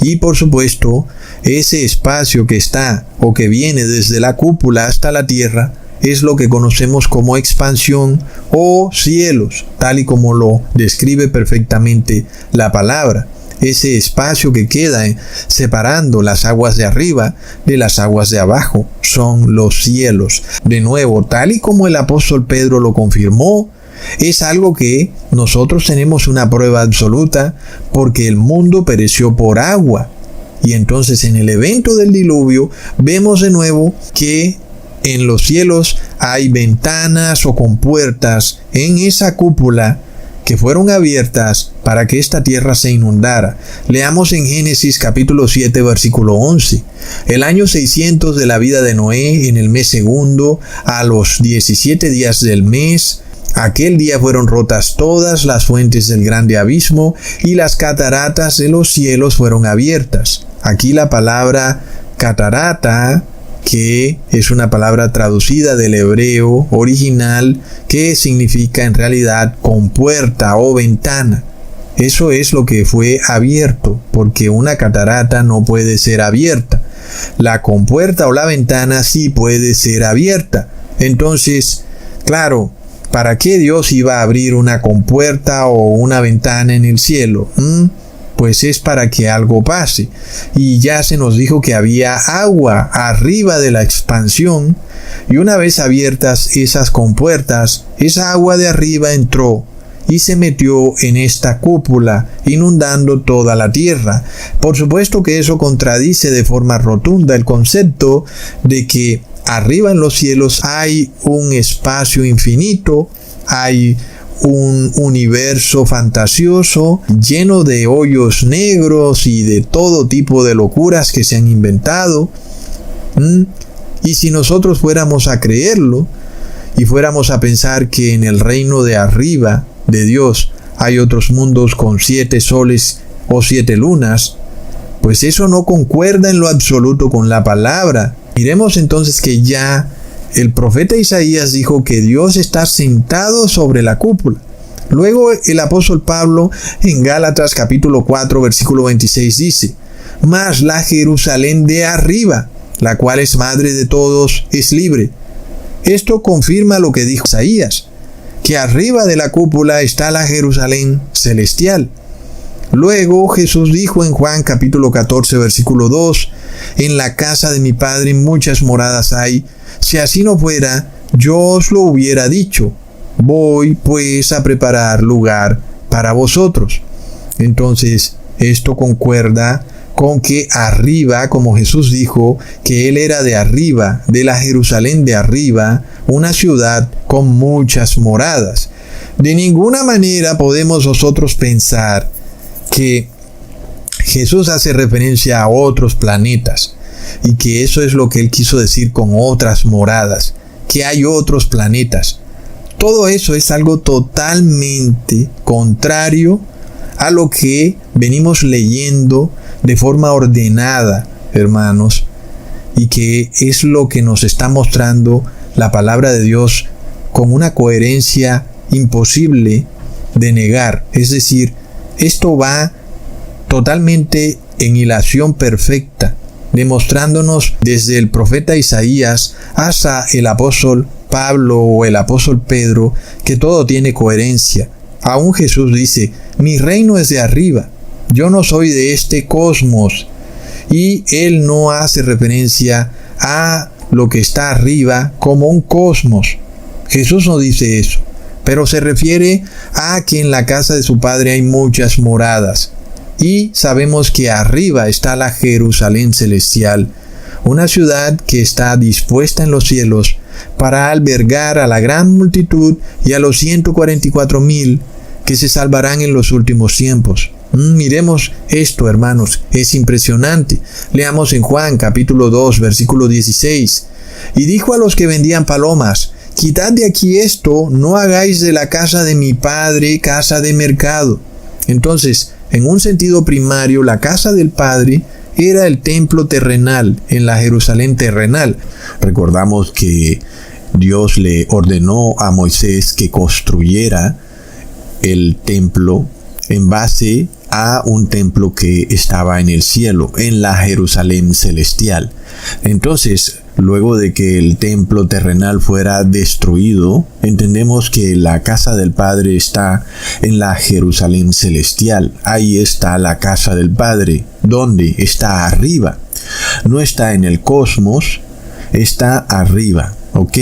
Speaker 1: Y por supuesto, ese espacio que está o que viene desde la cúpula hasta la tierra es lo que conocemos como expansión o cielos, tal y como lo describe perfectamente la palabra. Ese espacio que queda separando las aguas de arriba de las aguas de abajo son los cielos. De nuevo, tal y como el apóstol Pedro lo confirmó, es algo que nosotros tenemos una prueba absoluta porque el mundo pereció por agua. Y entonces en el evento del diluvio vemos de nuevo que en los cielos hay ventanas o compuertas en esa cúpula que fueron abiertas para que esta tierra se inundara. Leamos en Génesis capítulo 7 versículo 11. El año 600 de la vida de Noé, en el mes segundo, a los 17 días del mes, aquel día fueron rotas todas las fuentes del grande abismo y las cataratas de los cielos fueron abiertas. Aquí la palabra catarata, que es una palabra traducida del hebreo original, que significa en realidad compuerta o ventana. Eso es lo que fue abierto, porque una catarata no puede ser abierta. La compuerta o la ventana sí puede ser abierta. Entonces, claro, ¿para qué Dios iba a abrir una compuerta o una ventana en el cielo? Pues es para que algo pase. Y ya se nos dijo que había agua arriba de la expansión, y una vez abiertas esas compuertas, esa agua de arriba entró y se metió en esta cúpula, inundando toda la tierra. Por supuesto que eso contradice de forma rotunda el concepto de que arriba en los cielos hay un espacio infinito, hay un universo fantasioso lleno de hoyos negros y de todo tipo de locuras que se han inventado. Y si nosotros fuéramos a creerlo y fuéramos a pensar que en el reino de arriba de Dios hay otros mundos con 7 soles o 7 lunas, pues eso no concuerda en lo absoluto con la palabra. Miremos entonces que ya el profeta Isaías dijo que Dios está sentado sobre la cúpula. Luego el apóstol Pablo en Gálatas capítulo 4 versículo 26 dice: mas la Jerusalén de arriba, la cual es madre de todos, es libre. Esto confirma lo que dijo Isaías, que arriba de la cúpula está la Jerusalén celestial. Luego Jesús dijo en Juan capítulo 14 versículo 2: en la casa de mi Padre muchas moradas hay. Si así no fuera, yo os lo hubiera dicho. Voy pues a preparar lugar para vosotros. Entonces, esto concuerda con que arriba, como Jesús dijo, que Él era de arriba, de la Jerusalén de arriba, una ciudad con muchas moradas. De ninguna manera podemos nosotros pensar que Jesús hace referencia a otros planetas y que eso es lo que Él quiso decir con otras moradas, que hay otros planetas. Todo eso es algo totalmente contrario a lo que venimos leyendo de forma ordenada, hermanos, y que es lo que nos está mostrando la palabra de Dios con una coherencia imposible de negar. Es decir, esto va totalmente en hilación perfecta, demostrándonos desde el profeta Isaías hasta el apóstol Pablo o el apóstol Pedro que todo tiene coherencia. Aún Jesús dice: mi reino es de arriba, yo no soy de este cosmos. Y Él no hace referencia a lo que está arriba como un cosmos. Jesús no dice eso, pero se refiere a que en la casa de su Padre hay muchas moradas. Y sabemos que arriba está la Jerusalén celestial, una ciudad que está dispuesta en los cielos para albergar a la gran multitud y a los 144,000 que se salvarán en los últimos tiempos. Miremos esto, hermanos, es impresionante. Leamos en Juan capítulo 2, versículo 16. Y dijo a los que vendían palomas: quitad de aquí esto, no hagáis de la casa de mi Padre casa de mercado. Entonces, en un sentido primario, la casa del Padre era el templo terrenal, en la Jerusalén terrenal. Recordamos que Dios le ordenó a Moisés que construyera el templo en base a un templo que estaba en el cielo, en la Jerusalén celestial. Entonces, luego de que el templo terrenal fuera destruido, entendemos que la casa del Padre está en la Jerusalén celestial. Ahí está la casa del Padre. ¿Dónde? Está arriba. No está en el cosmos, está arriba. ¿Ok?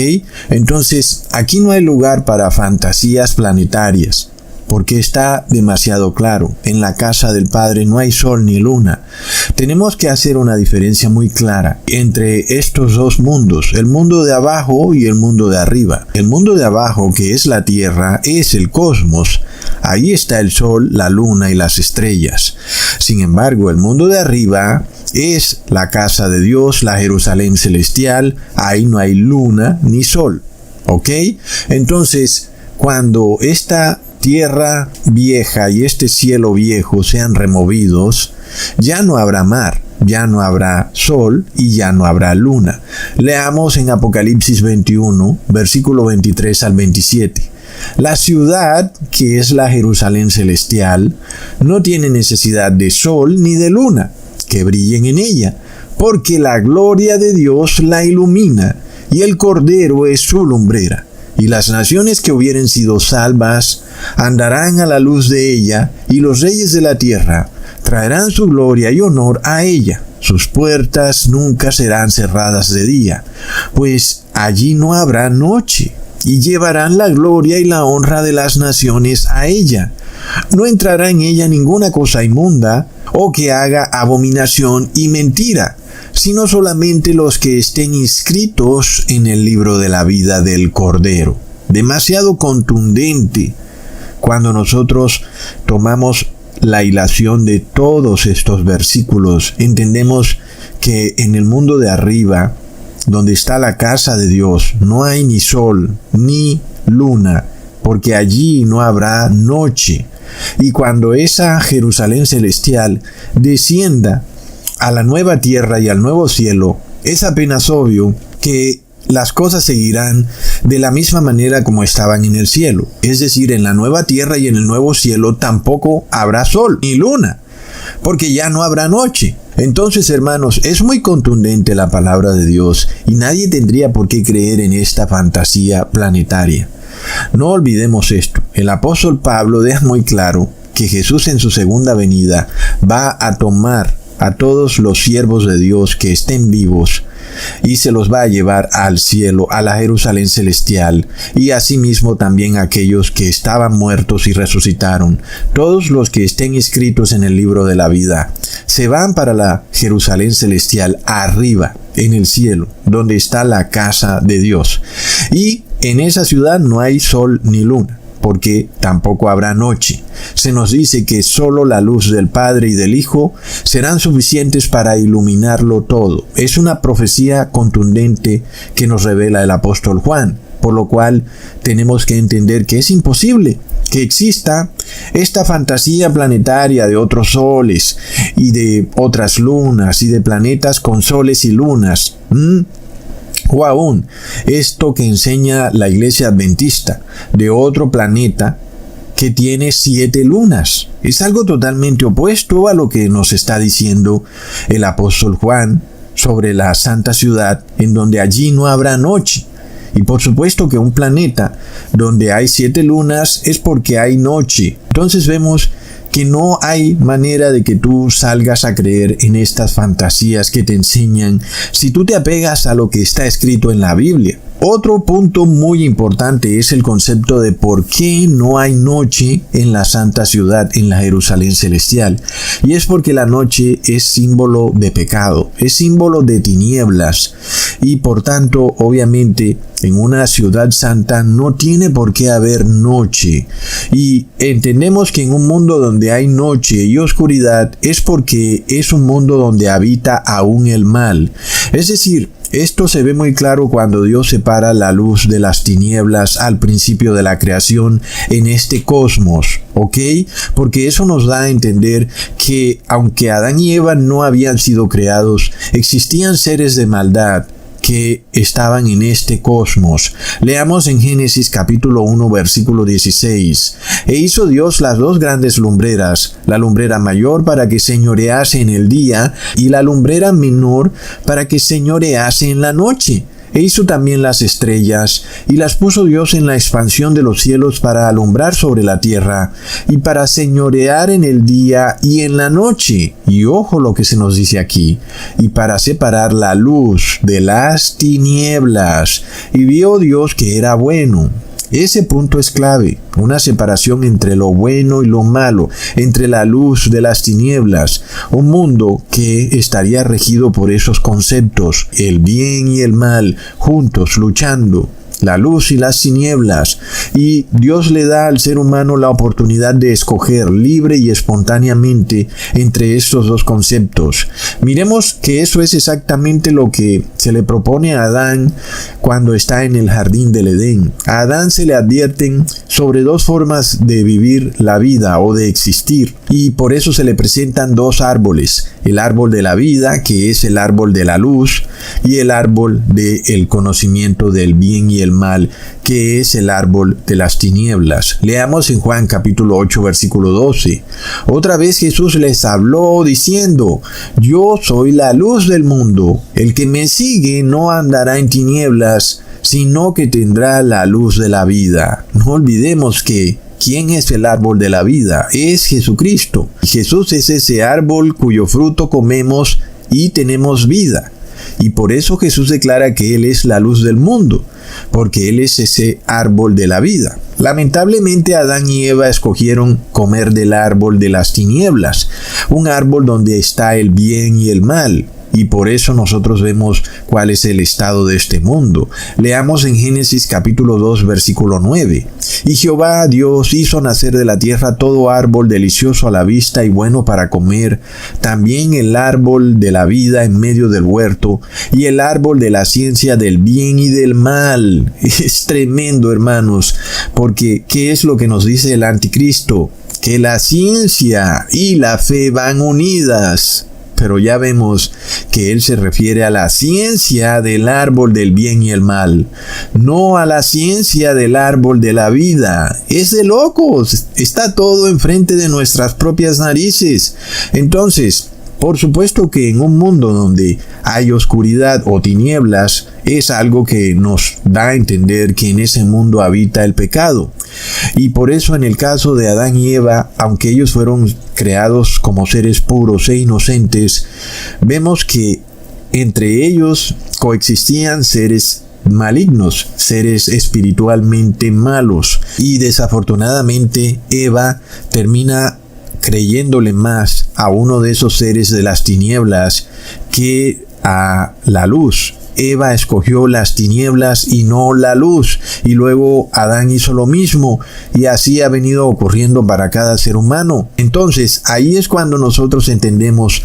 Speaker 1: Entonces, aquí no hay lugar para fantasías planetarias, porque está demasiado claro. En la casa del Padre no hay sol ni luna. Tenemos que hacer una diferencia muy clara entre estos dos mundos, el mundo de abajo y el mundo de arriba. El mundo de abajo, que es la tierra, es el cosmos. Ahí está el sol, la luna y las estrellas. Sin embargo, el mundo de arriba es la casa de Dios, la Jerusalén celestial. Ahí no hay luna ni sol. ¿Ok? Entonces, cuando esta tierra vieja y este cielo viejo sean removidos, ya no habrá mar, ya no habrá sol y ya no habrá luna. Leamos en Apocalipsis 21, versículo 23 al 27. La ciudad, que es la Jerusalén celestial, no tiene necesidad de sol ni de luna que brillen en ella, porque la gloria de Dios la ilumina, y el Cordero es su lumbrera. Y las naciones que hubieren sido salvas andarán a la luz de ella, y los reyes de la tierra traerán su gloria y honor a ella. Sus puertas nunca serán cerradas de día, pues allí no habrá noche, y llevarán la gloria y la honra de las naciones a ella. No entrará en ella ninguna cosa inmunda, o que haga abominación y mentira, sino solamente los que estén inscritos en el libro de la vida del Cordero. Demasiado contundente. Cuando nosotros tomamos la hilación de todos estos versículos, entendemos que en el mundo de arriba, donde está la casa de Dios, no hay ni sol ni luna, porque allí no habrá noche. Y cuando esa Jerusalén celestial descienda a la nueva tierra y al nuevo cielo, es apenas obvio que las cosas seguirán de la misma manera como estaban en el cielo. Es decir, en la nueva tierra y en el nuevo cielo tampoco habrá sol ni luna, porque ya no habrá noche. Entonces, hermanos, es muy contundente la palabra de Dios y nadie tendría por qué creer en esta fantasía planetaria. No olvidemos esto. El apóstol Pablo deja muy claro que Jesús en su segunda venida va a tomar a todos los siervos de Dios que estén vivos y se los va a llevar al cielo, a la Jerusalén celestial, y asimismo también a aquellos que estaban muertos y resucitaron. Todos los que estén inscritos en el libro de la vida se van para la Jerusalén celestial arriba, en el cielo, donde está la casa de Dios. Y en esa ciudad no hay sol ni luna, porque tampoco habrá noche. Se nos dice que solo la luz del Padre y del Hijo serán suficientes para iluminarlo todo. Es una profecía contundente que nos revela el apóstol Juan, por lo cual tenemos que entender que es imposible que exista esta fantasía planetaria de otros soles y de otras lunas y de planetas con soles y lunas. O aún, esto que enseña la iglesia adventista, de otro planeta que tiene 7 lunas. Es algo totalmente opuesto a lo que nos está diciendo el apóstol Juan sobre la santa ciudad, en donde allí no habrá noche. Y por supuesto que un planeta donde hay 7 lunas es porque hay noche. Entonces vemos que no hay manera de que tú salgas a creer en estas fantasías que te enseñan si tú te apegas a lo que está escrito en la Biblia. Otro punto muy importante es el concepto de por qué no hay noche en la santa ciudad, en la Jerusalén celestial. Y es porque la noche es símbolo de pecado, es símbolo de tinieblas. Y por tanto, obviamente, en una ciudad santa no tiene por qué haber noche. Y entendemos que en un mundo donde hay noche y oscuridad es porque es un mundo donde habita aún el mal. Es decir, esto se ve muy claro cuando Dios separa la luz de las tinieblas al principio de la creación en este cosmos, ¿ok? Porque eso nos da a entender que aunque Adán y Eva no habían sido creados, existían seres de maldad que estaban en este cosmos. Leamos en Génesis capítulo 1 versículo 16. E hizo Dios las dos grandes lumbreras, la lumbrera mayor para que señorease en el día y la lumbrera menor para que señorease en la noche. E hizo también las estrellas, y las puso Dios en la expansión de los cielos para alumbrar sobre la tierra, y para señorear en el día y en la noche. Y ojo lo que se nos dice aquí, y para separar la luz de las tinieblas. Y vio Dios que era bueno. Ese punto es clave, una separación entre lo bueno y lo malo, entre la luz de las tinieblas, un mundo que estaría regido por esos conceptos, el bien y el mal, juntos, luchando, la luz y las tinieblas, y Dios le da al ser humano la oportunidad de escoger libre y espontáneamente entre estos dos conceptos. Miremos que eso es exactamente lo que se le propone a Adán cuando está en el jardín del Edén. A Adán se le advierten sobre dos formas de vivir la vida o de existir, y por eso se le presentan dos árboles: el árbol de la vida, que es el árbol de la luz, y el árbol del conocimiento del bien y el mal, que es el árbol de las tinieblas. Leamos en Juan capítulo 8 versículo 12. Otra vez Jesús les habló diciendo: Yo soy la luz del mundo. El que me sigue no andará en tinieblas, sino que tendrá la luz de la vida. No olvidemos que ¿quién es el árbol de la vida? Es Jesucristo. Jesús es ese árbol cuyo fruto comemos y tenemos vida. Y por eso Jesús declara que Él es la luz del mundo, porque Él es ese árbol de la vida. Lamentablemente Adán y Eva escogieron comer del árbol de las tinieblas, un árbol donde está el bien y el mal. Y por eso nosotros vemos cuál es el estado de este mundo. Leamos en Génesis capítulo 2 versículo 9. Y Jehová Dios hizo nacer de la tierra todo árbol delicioso a la vista y bueno para comer, también el árbol de la vida en medio del huerto, y el árbol de la ciencia del bien y del mal. Es tremendo, hermanos, porque ¿qué es lo que nos dice el anticristo? Que la ciencia y la fe van unidas. Pero ya vemos que él se refiere a la ciencia del árbol del bien y el mal, no a la ciencia del árbol de la vida. Es de locos, está todo enfrente de nuestras propias narices. Entonces, por supuesto que en un mundo donde hay oscuridad o tinieblas, es algo que nos da a entender que en ese mundo habita el pecado. Y por eso en el caso de Adán y Eva, aunque ellos fueron creados como seres puros e inocentes, vemos que entre ellos coexistían seres malignos, seres espiritualmente malos. Y desafortunadamente Eva termina creyéndole más a uno de esos seres de las tinieblas que a la luz. Eva escogió las tinieblas y no la luz, y luego Adán hizo lo mismo, y así ha venido ocurriendo para cada ser humano. Entonces, ahí es cuando nosotros entendemos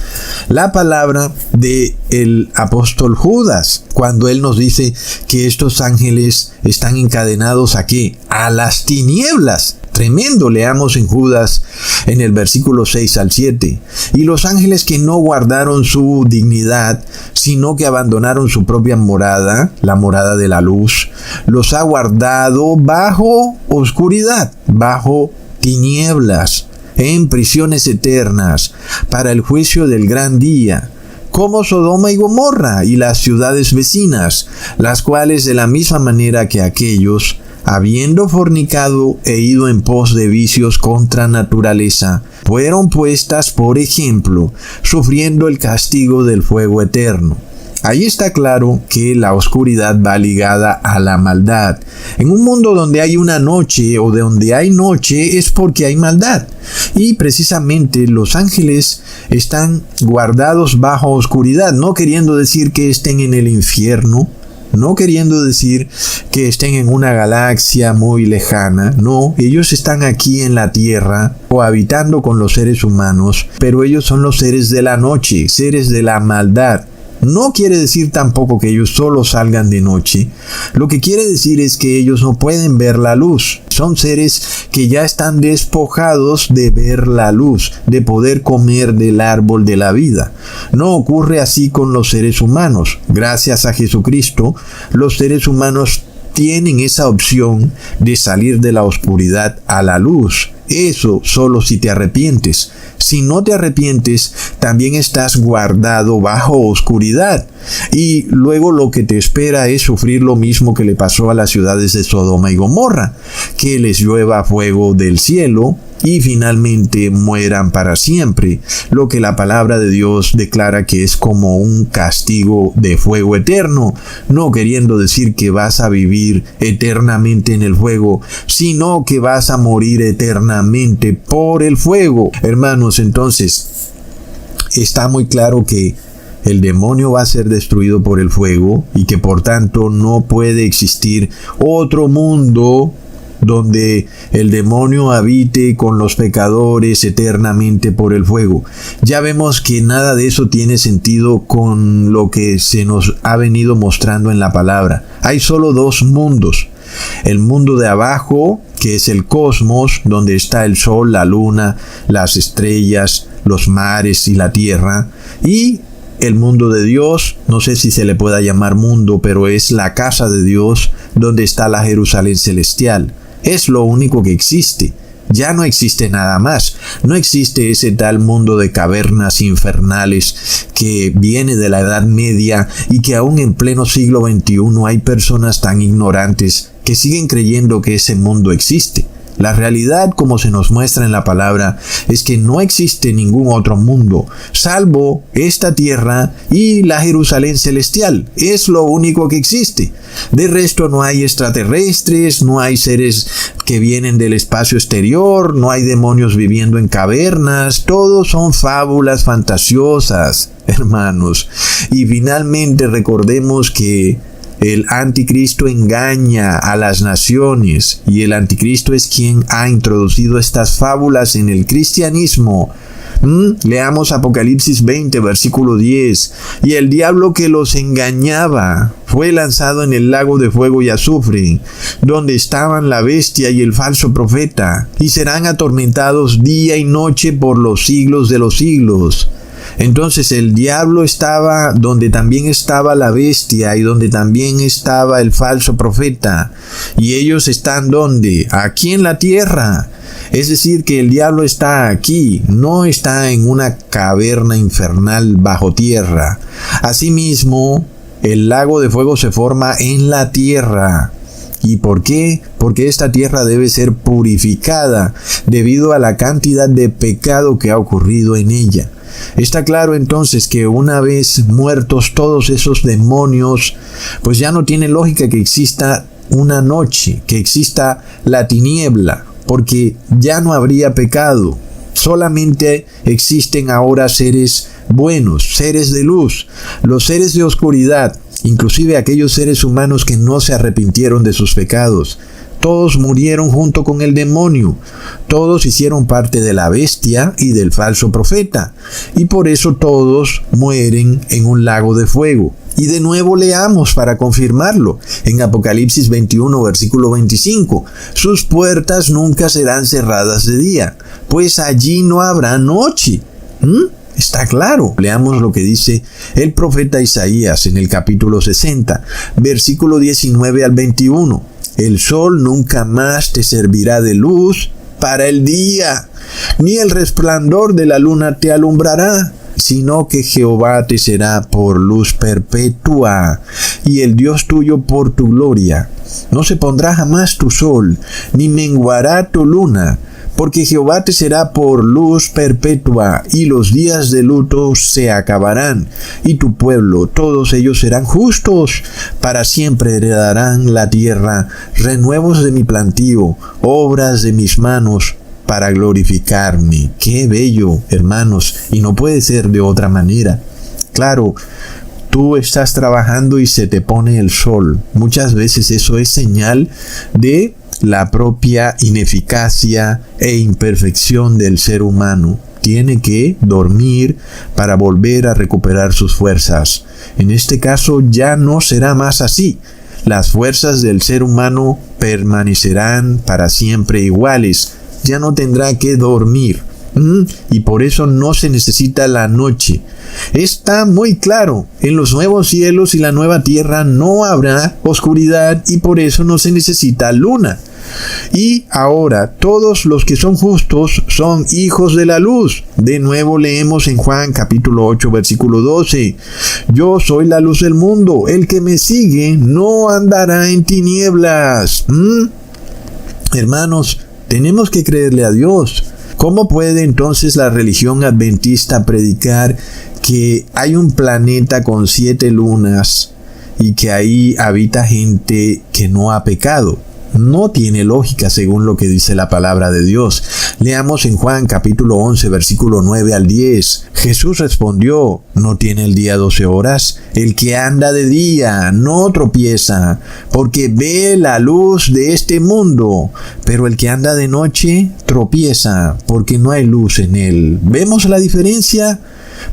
Speaker 1: la palabra del apóstol Judas, cuando él nos dice que estos ángeles están encadenados ¿a qué? A las tinieblas. Tremendo, leamos en Judas en el versículo 6 al 7. Y los ángeles que no guardaron su dignidad, sino que abandonaron su propia morada, la morada de la luz, los ha guardado bajo oscuridad, bajo tinieblas, en prisiones eternas, para el juicio del gran día, como Sodoma y Gomorra y las ciudades vecinas, las cuales de la misma manera que aquellos, habiendo fornicado e ido en pos de vicios contra naturaleza, fueron puestas por ejemplo, sufriendo el castigo del fuego eterno. Ahí está claro que la oscuridad va ligada a la maldad. En un mundo donde hay una noche o donde hay noche es porque hay maldad. Y precisamente los ángeles están guardados bajo oscuridad, no queriendo decir que estén en el infierno, no queriendo decir que estén en una galaxia muy lejana. No, ellos están aquí en la tierra, cohabitando con los seres humanos, pero ellos son los seres de la noche, seres de la maldad. No quiere decir tampoco que ellos solo salgan de noche. Lo que quiere decir es que ellos no pueden ver la luz. Son seres que ya están despojados de ver la luz, de poder comer del árbol de la vida. No ocurre así con los seres humanos. Gracias a Jesucristo, los seres humanos tienen esa opción de salir de la oscuridad a la luz. Eso solo si te arrepientes. Si no te arrepientes, también estás guardado bajo oscuridad. Y luego lo que te espera es sufrir lo mismo que le pasó a las ciudades de Sodoma y Gomorra, que les llueva fuego del cielo y finalmente mueran para siempre, lo que la palabra de Dios declara que es como un castigo de fuego eterno, no queriendo decir que vas a vivir eternamente en el fuego, sino que vas a morir eternamente por el fuego. Hermanos, entonces, está muy claro que el demonio va a ser destruido por el fuego y que por tanto no puede existir otro mundo donde el demonio habite con los pecadores eternamente por el fuego. Ya vemos que nada de eso tiene sentido con lo que se nos ha venido mostrando en la palabra. Hay solo dos mundos. El mundo de abajo, que es el cosmos, donde está el sol, la luna, las estrellas, los mares y la tierra, y el mundo de Dios, no sé si se le pueda llamar mundo, pero es la casa de Dios, donde está la Jerusalén celestial. Es lo único que existe. Ya no existe nada más. No existe ese tal mundo de cavernas infernales que viene de la Edad Media y que aún en pleno siglo XXI hay personas tan ignorantes que siguen creyendo que ese mundo existe. La realidad, como se nos muestra en la palabra, es que no existe ningún otro mundo, salvo esta tierra y la Jerusalén celestial. Es lo único que existe. De resto no hay extraterrestres, no hay seres que vienen del espacio exterior, no hay demonios viviendo en cavernas. Todos son fábulas fantasiosas, hermanos. Y finalmente recordemos que el anticristo engaña a las naciones y el anticristo es quien ha introducido estas fábulas en el cristianismo. Leamos Apocalipsis 20, versículo 10. Y el diablo que los engañaba fue lanzado en el lago de fuego y azufre, donde estaban la bestia y el falso profeta, y serán atormentados día y noche por los siglos de los siglos. Entonces el diablo estaba donde también estaba la bestia y donde también estaba el falso profeta. Y ellos están ¿dónde? Aquí en la tierra. Es decir, que el diablo está aquí, no está en una caverna infernal bajo tierra. Asimismo, el lago de fuego se forma en la tierra. ¿Y por qué? Porque esta tierra debe ser purificada debido a la cantidad de pecado que ha ocurrido en ella. Está claro entonces que una vez muertos todos esos demonios, pues ya no tiene lógica que exista una noche, que exista la tiniebla, porque ya no habría pecado. Solamente existen ahora seres buenos, seres de luz. Los seres de oscuridad, inclusive aquellos seres humanos que no se arrepintieron de sus pecados, todos murieron junto con el demonio. Todos hicieron parte de la bestia y del falso profeta. Y por eso todos mueren en un lago de fuego. Y de nuevo leamos para confirmarlo. En Apocalipsis 21, versículo 25. Sus puertas nunca serán cerradas de día, pues allí no habrá noche. Está claro. Leamos lo que dice el profeta Isaías en el capítulo 60, versículo 19 al 21. El sol nunca más te servirá de luz para el día, ni el resplandor de la luna te alumbrará, sino que Jehová te será por luz perpetua, y el Dios tuyo por tu gloria. No se pondrá jamás tu sol, ni menguará tu luna, porque Jehová te será por luz perpetua, y los días de luto se acabarán, y tu pueblo, todos ellos serán justos, para siempre heredarán la tierra, renuevos de mi plantío, obras de mis manos, para glorificarme. ¡Qué bello, hermanos! Y no puede ser de otra manera. Claro, tú estás trabajando y se te pone el sol. Muchas veces eso es señal de la propia ineficacia e imperfección del ser humano. Tiene que dormir para volver a recuperar sus fuerzas. En este caso ya no será más así. Las fuerzas del ser humano permanecerán para siempre iguales. Ya no tendrá que dormir. Y por eso no se necesita la noche. Está muy claro, en los nuevos cielos y la nueva tierra no habrá oscuridad y por eso no se necesita luna. Y ahora todos los que son justos son hijos de la luz. De nuevo leemos en Juan capítulo 8 versículo 12. Yo soy la luz del mundo, el que me sigue no andará en tinieblas. Hermanos, tenemos que creerle a Dios. ¿Cómo puede entonces la religión adventista predicar que hay un planeta con 7 lunas y que ahí habita gente que no ha pecado? No tiene lógica según lo que dice la palabra de Dios. Leamos en Juan capítulo 11 versículo 9 al 10. Jesús respondió: ¿no tiene el día 12 horas? El que anda de día no tropieza, porque ve la luz de este mundo. Pero el que anda de noche tropieza, porque no hay luz en él. ¿Vemos la diferencia?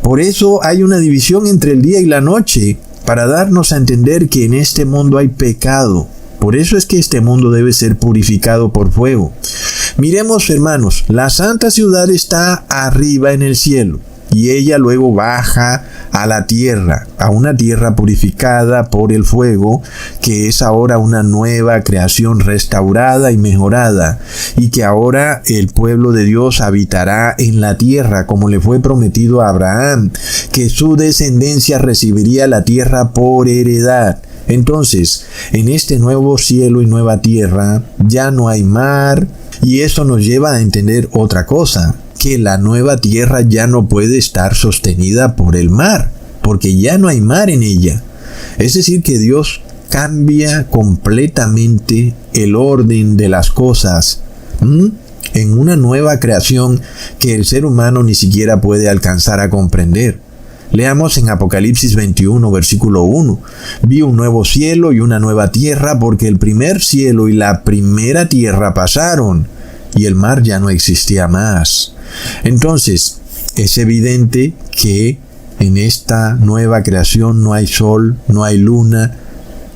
Speaker 1: Por eso hay una división entre el día y la noche, para darnos a entender que en este mundo hay pecado. Por eso es que este mundo debe ser purificado por fuego. Miremos, hermanos, la santa ciudad está arriba en el cielo y ella luego baja a la tierra, a una tierra purificada por el fuego, que es ahora una nueva creación restaurada y mejorada, y que ahora el pueblo de Dios habitará en la tierra, como le fue prometido a Abraham, que su descendencia recibiría la tierra por heredad. Entonces, en este nuevo cielo y nueva tierra ya no hay mar, y eso nos lleva a entender otra cosa, que la nueva tierra ya no puede estar sostenida por el mar, porque ya no hay mar en ella. Es decir, que Dios cambia completamente el orden de las cosas en una nueva creación que el ser humano ni siquiera puede alcanzar a comprender. Leamos en Apocalipsis 21, versículo 1. Vi un nuevo cielo y una nueva tierra, porque el primer cielo y la primera tierra pasaron, y el mar ya no existía más. Entonces, es evidente que en esta nueva creación no hay sol, no hay luna,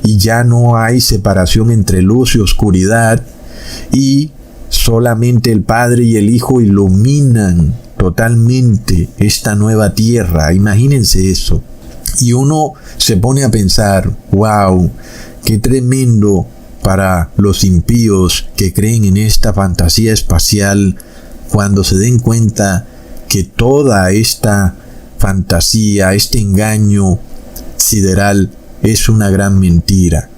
Speaker 1: y ya no hay separación entre luz y oscuridad, y solamente el Padre y el Hijo iluminan totalmente esta nueva tierra. Imagínense eso. Y uno se pone a pensar, wow, qué tremendo para los impíos que creen en esta fantasía espacial, cuando se den cuenta que toda esta fantasía, este engaño sideral es una gran mentira.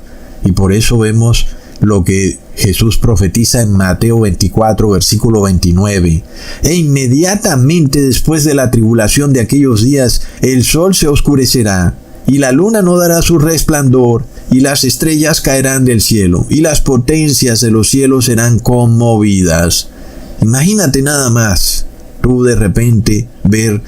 Speaker 1: Y por eso vemos lo que Jesús profetiza en Mateo 24, versículo 29. E inmediatamente después de la tribulación de aquellos días, el sol se oscurecerá, y la luna no dará su resplandor, y las estrellas caerán del cielo, y las potencias de los cielos serán conmovidas. Imagínate nada más, tú de repente ver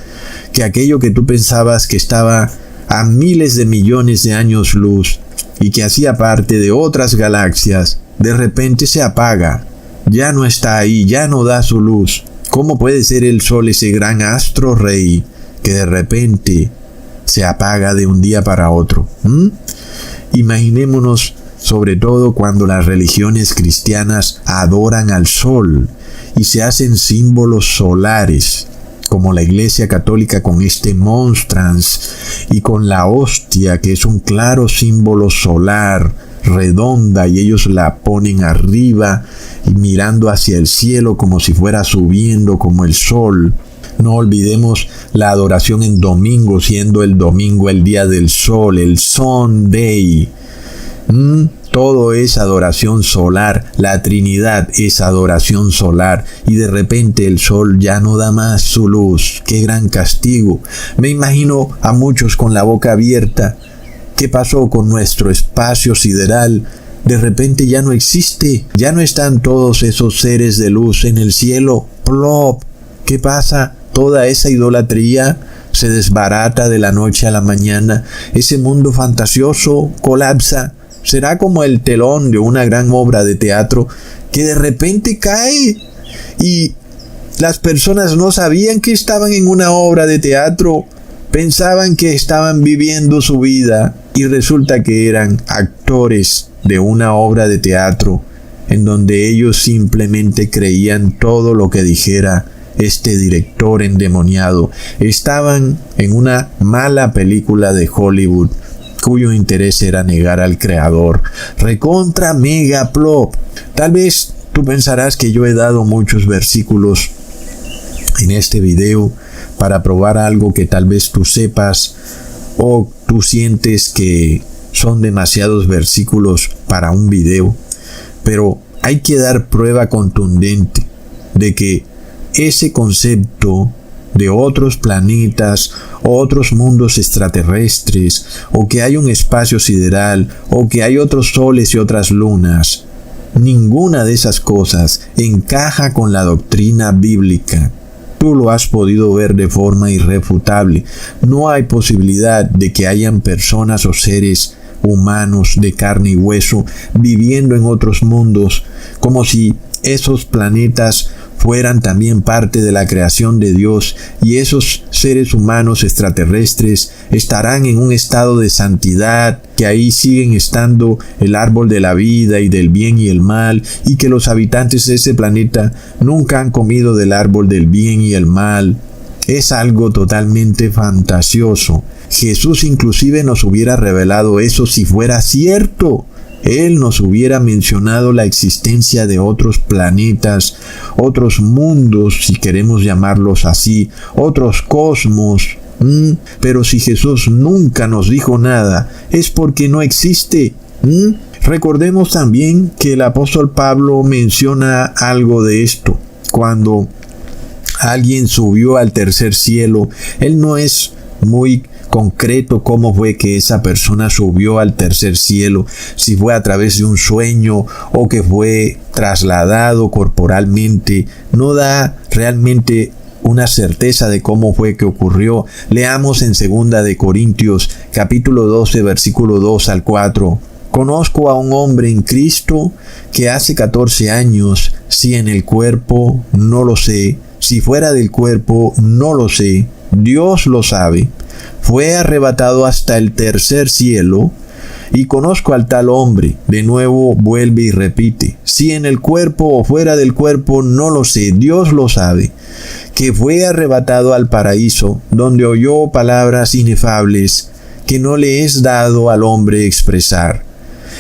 Speaker 1: que aquello que tú pensabas que estaba a miles de millones de años luz, y que hacía parte de otras galaxias, de repente se apaga, ya no está ahí, ya no da su luz. ¿Cómo puede ser el sol, ese gran astro rey, que de repente se apaga de un día para otro? Imaginémonos, sobre todo cuando las religiones cristianas adoran al sol y se hacen símbolos solares, como la Iglesia Católica con este monstrans y con la hostia, que es un claro símbolo solar, redonda, y ellos la ponen arriba y mirando hacia el cielo como si fuera subiendo como el sol. No olvidemos la adoración en domingo, siendo el domingo el día del sol, el Sunday. todo es adoración solar, la Trinidad es adoración solar, y de repente el sol ya no da más su luz. ¡Qué gran castigo! Me imagino a muchos con la boca abierta. ¿Qué pasó con nuestro espacio sideral? De repente ya no existe, ya no están todos esos seres de luz en el cielo. ¡Plop! ¿Qué pasa? Toda esa idolatría se desbarata de la noche a la mañana. Ese mundo fantasioso colapsa. Será como el telón de una gran obra de teatro que de repente cae y las personas no sabían que estaban en una obra de teatro, pensaban que estaban viviendo su vida y resulta que eran actores de una obra de teatro en donde ellos simplemente creían todo lo que dijera este director endemoniado. Estaban en una mala película de Hollywood cuyo interés era negar al creador. Recontra mega plop. Tal vez tú pensarás que yo he dado muchos versículos en este video para probar algo que tal vez tú sepas o tú sientes que son demasiados versículos para un video, pero hay que dar prueba contundente de que ese concepto de otros planetas, o otros mundos extraterrestres, o que hay un espacio sideral, o que hay otros soles y otras lunas, ninguna de esas cosas encaja con la doctrina bíblica. Tú lo has podido ver de forma irrefutable. No hay posibilidad de que hayan personas o seres humanos de carne y hueso viviendo en otros mundos, como si esos planetas fueran también parte de la creación de Dios y esos seres humanos extraterrestres estarán en un estado de santidad, que ahí siguen estando el árbol de la vida y del bien y el mal, y que los habitantes de ese planeta nunca han comido del árbol del bien y el mal. Es algo totalmente fantasioso. Jesús inclusive nos hubiera revelado eso si fuera cierto. Él nos hubiera mencionado la existencia de otros planetas, otros mundos, si queremos llamarlos así, otros cosmos. Pero si Jesús nunca nos dijo nada, es porque no existe. Recordemos también que el apóstol Pablo menciona algo de esto. Cuando alguien subió al tercer cielo, él no es muy concreto cómo fue que esa persona subió al tercer cielo, si fue a través de un sueño o que fue trasladado corporalmente. No da realmente una certeza de cómo fue que ocurrió. Leamos en 2 de Corintios capítulo 12 versículo 2 al 4. Conozco a un hombre en Cristo que hace 14 años, si en el cuerpo, no lo sé, si fuera del cuerpo, no lo sé, Dios lo sabe, fue arrebatado hasta el tercer cielo, y conozco al tal hombre, de nuevo vuelve y repite, si en el cuerpo o fuera del cuerpo, no lo sé, Dios lo sabe, que fue arrebatado al paraíso, donde oyó palabras inefables que no le es dado al hombre expresar.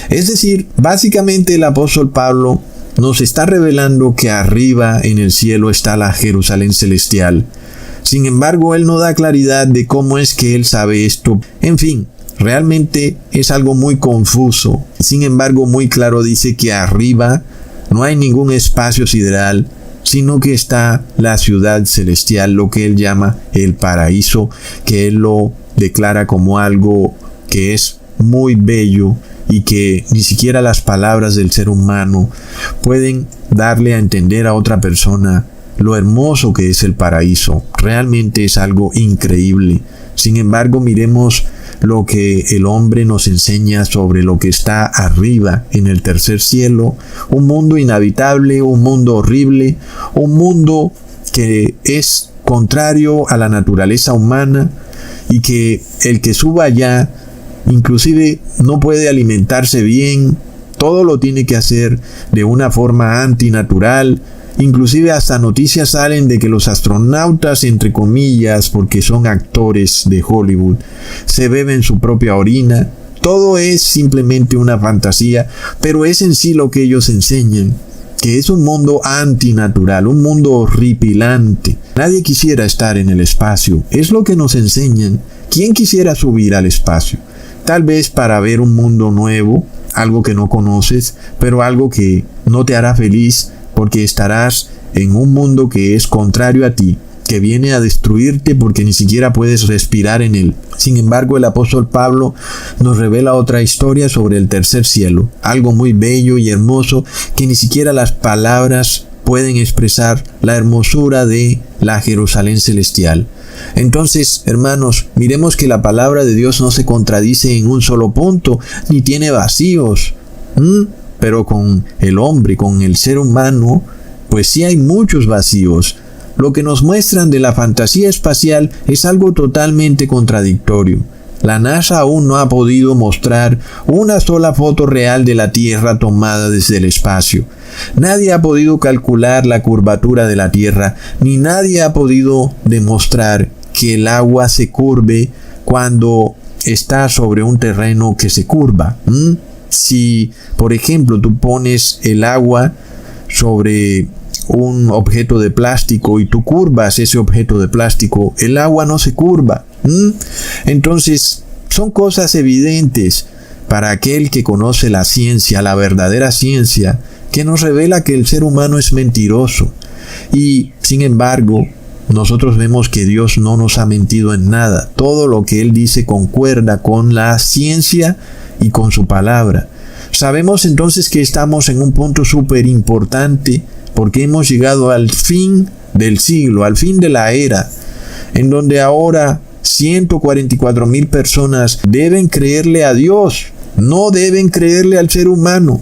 Speaker 1: Es decir, básicamente el apóstol Pablo nos está revelando que arriba en el cielo está la Jerusalén celestial. Sin embargo, él no da claridad de cómo es que él sabe esto. En fin, realmente es algo muy confuso. Sin embargo, muy claro dice que arriba no hay ningún espacio sideral, sino que está la ciudad celestial, lo que él llama el paraíso, que él lo declara como algo que es muy bello y que ni siquiera las palabras del ser humano pueden darle a entender a otra persona lo hermoso que es el paraíso. Realmente es algo increíble. Sin embargo, miremos lo que el hombre nos enseña sobre lo que está arriba en el tercer cielo. Un mundo inhabitable, un mundo horrible, un mundo que es contrario a la naturaleza humana y que el que suba allá inclusive no puede alimentarse bien, todo lo tiene que hacer de una forma antinatural. Inclusive hasta noticias salen de que los astronautas, entre comillas, porque son actores de Hollywood, se beben su propia orina. Todo es simplemente una fantasía, pero es en sí lo que ellos enseñan, que es un mundo antinatural, un mundo horripilante. Nadie quisiera estar en el espacio, es lo que nos enseñan. ¿Quién quisiera subir al espacio? Tal vez para ver un mundo nuevo, algo que no conoces, pero algo que no te hará feliz porque estarás en un mundo que es contrario a ti, que viene a destruirte porque ni siquiera puedes respirar en él. Sin embargo, el apóstol Pablo nos revela otra historia sobre el tercer cielo, algo muy bello y hermoso que ni siquiera las palabras pueden expresar la hermosura de la Jerusalén celestial. Entonces, hermanos, miremos que la palabra de Dios no se contradice en un solo punto, ni tiene vacíos. Pero con el hombre, con el ser humano, pues sí hay muchos vacíos. Lo que nos muestran de la fantasía espacial es algo totalmente contradictorio. La NASA aún no ha podido mostrar una sola foto real de la Tierra tomada desde el espacio. Nadie ha podido calcular la curvatura de la Tierra, ni nadie ha podido demostrar que el agua se curve cuando está sobre un terreno que se curva. Si, por ejemplo, tú pones el agua sobre un objeto de plástico y tú curvas ese objeto de plástico, el agua no se curva. Entonces, son cosas evidentes para aquel que conoce la ciencia, la verdadera ciencia, que nos revela que el ser humano es mentiroso. Y, sin embargo, nosotros vemos que Dios no nos ha mentido en nada. Todo lo que Él dice concuerda con la ciencia y con su palabra. Sabemos entonces que estamos en un punto súper importante porque hemos llegado al fin del siglo, al fin de la era, en donde ahora 144,000 personas deben creerle a Dios, no deben creerle al ser humano.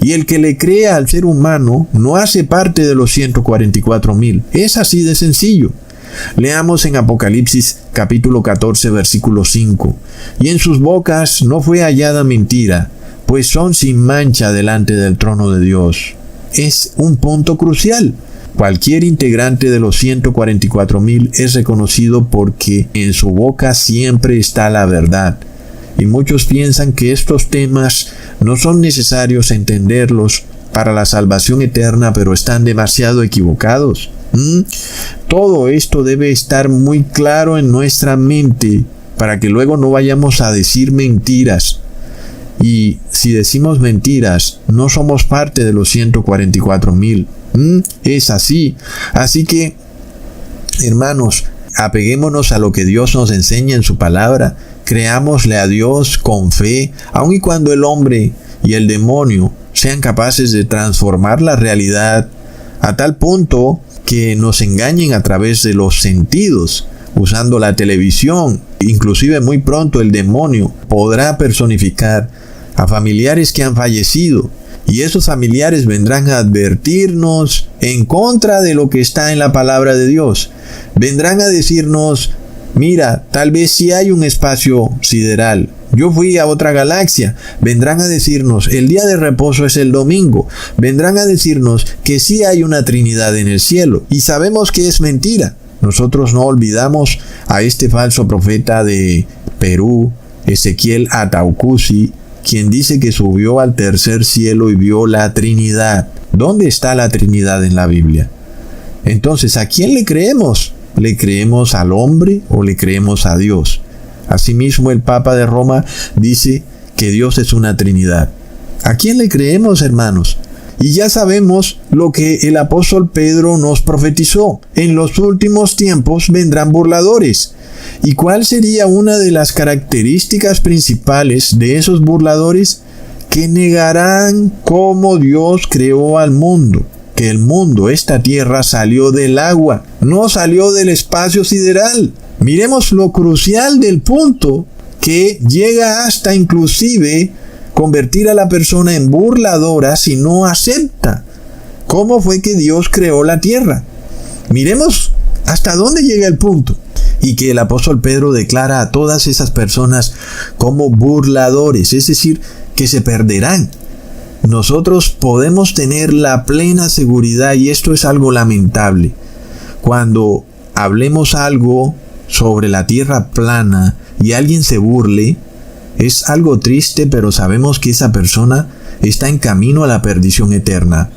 Speaker 1: Y el que le crea al ser humano no hace parte de los 144,000. Es así de sencillo. Leamos en Apocalipsis capítulo 14, versículo 5. Y en sus bocas no fue hallada mentira, pues son sin mancha delante del trono de Dios. Es un punto crucial. Cualquier integrante de los 144,000 es reconocido porque en su boca siempre está la verdad. Y muchos piensan que estos temas no son necesarios entenderlos para la salvación eterna, pero están demasiado equivocados. Todo esto debe estar muy claro en nuestra mente para que luego no vayamos a decir mentiras. Y si decimos mentiras, no somos parte de los 144,000. Es así. Así que, hermanos, apeguémonos a lo que Dios nos enseña en su palabra. Creámosle a Dios con fe, aun y cuando el hombre y el demonio sean capaces de transformar la realidad a tal punto que nos engañen a través de los sentidos, usando la televisión. Inclusive muy pronto el demonio podrá personificar a familiares que han fallecido, y esos familiares vendrán a advertirnos en contra de lo que está en la palabra de Dios. Vendrán a decirnos: mira, tal vez sí hay un espacio sideral. Yo fui a otra galaxia. Vendrán a decirnos: el día de reposo es el domingo. Vendrán a decirnos que sí hay una Trinidad en el cielo. Y sabemos que es mentira. Nosotros no olvidamos a este falso profeta de Perú, Ezequiel Ataucusi, quien dice que subió al tercer cielo y vio la Trinidad. ¿Dónde está la Trinidad en la Biblia? Entonces, ¿a quién le creemos? ¿Le creemos al hombre o le creemos a Dios? Asimismo, el Papa de Roma dice que Dios es una Trinidad. ¿A quién le creemos, hermanos? Y ya sabemos lo que el apóstol Pedro nos profetizó. En los últimos tiempos vendrán burladores. ¿Y cuál sería una de las características principales de esos burladores? Que negarán cómo Dios creó al mundo. Que el mundo, esta tierra, salió del agua, no salió del espacio sideral. Miremos lo crucial del punto, que llega hasta inclusive convertir a la persona en burladora si no acepta cómo fue que Dios creó la tierra. Miremos hasta dónde llega el punto. Y que el apóstol Pedro declara a todas esas personas como burladores, es decir, que se perderán. Nosotros podemos tener la plena seguridad, y esto es algo lamentable, cuando hablemos algo sobre la tierra plana y alguien se burle, es algo triste, pero sabemos que esa persona está en camino a la perdición eterna.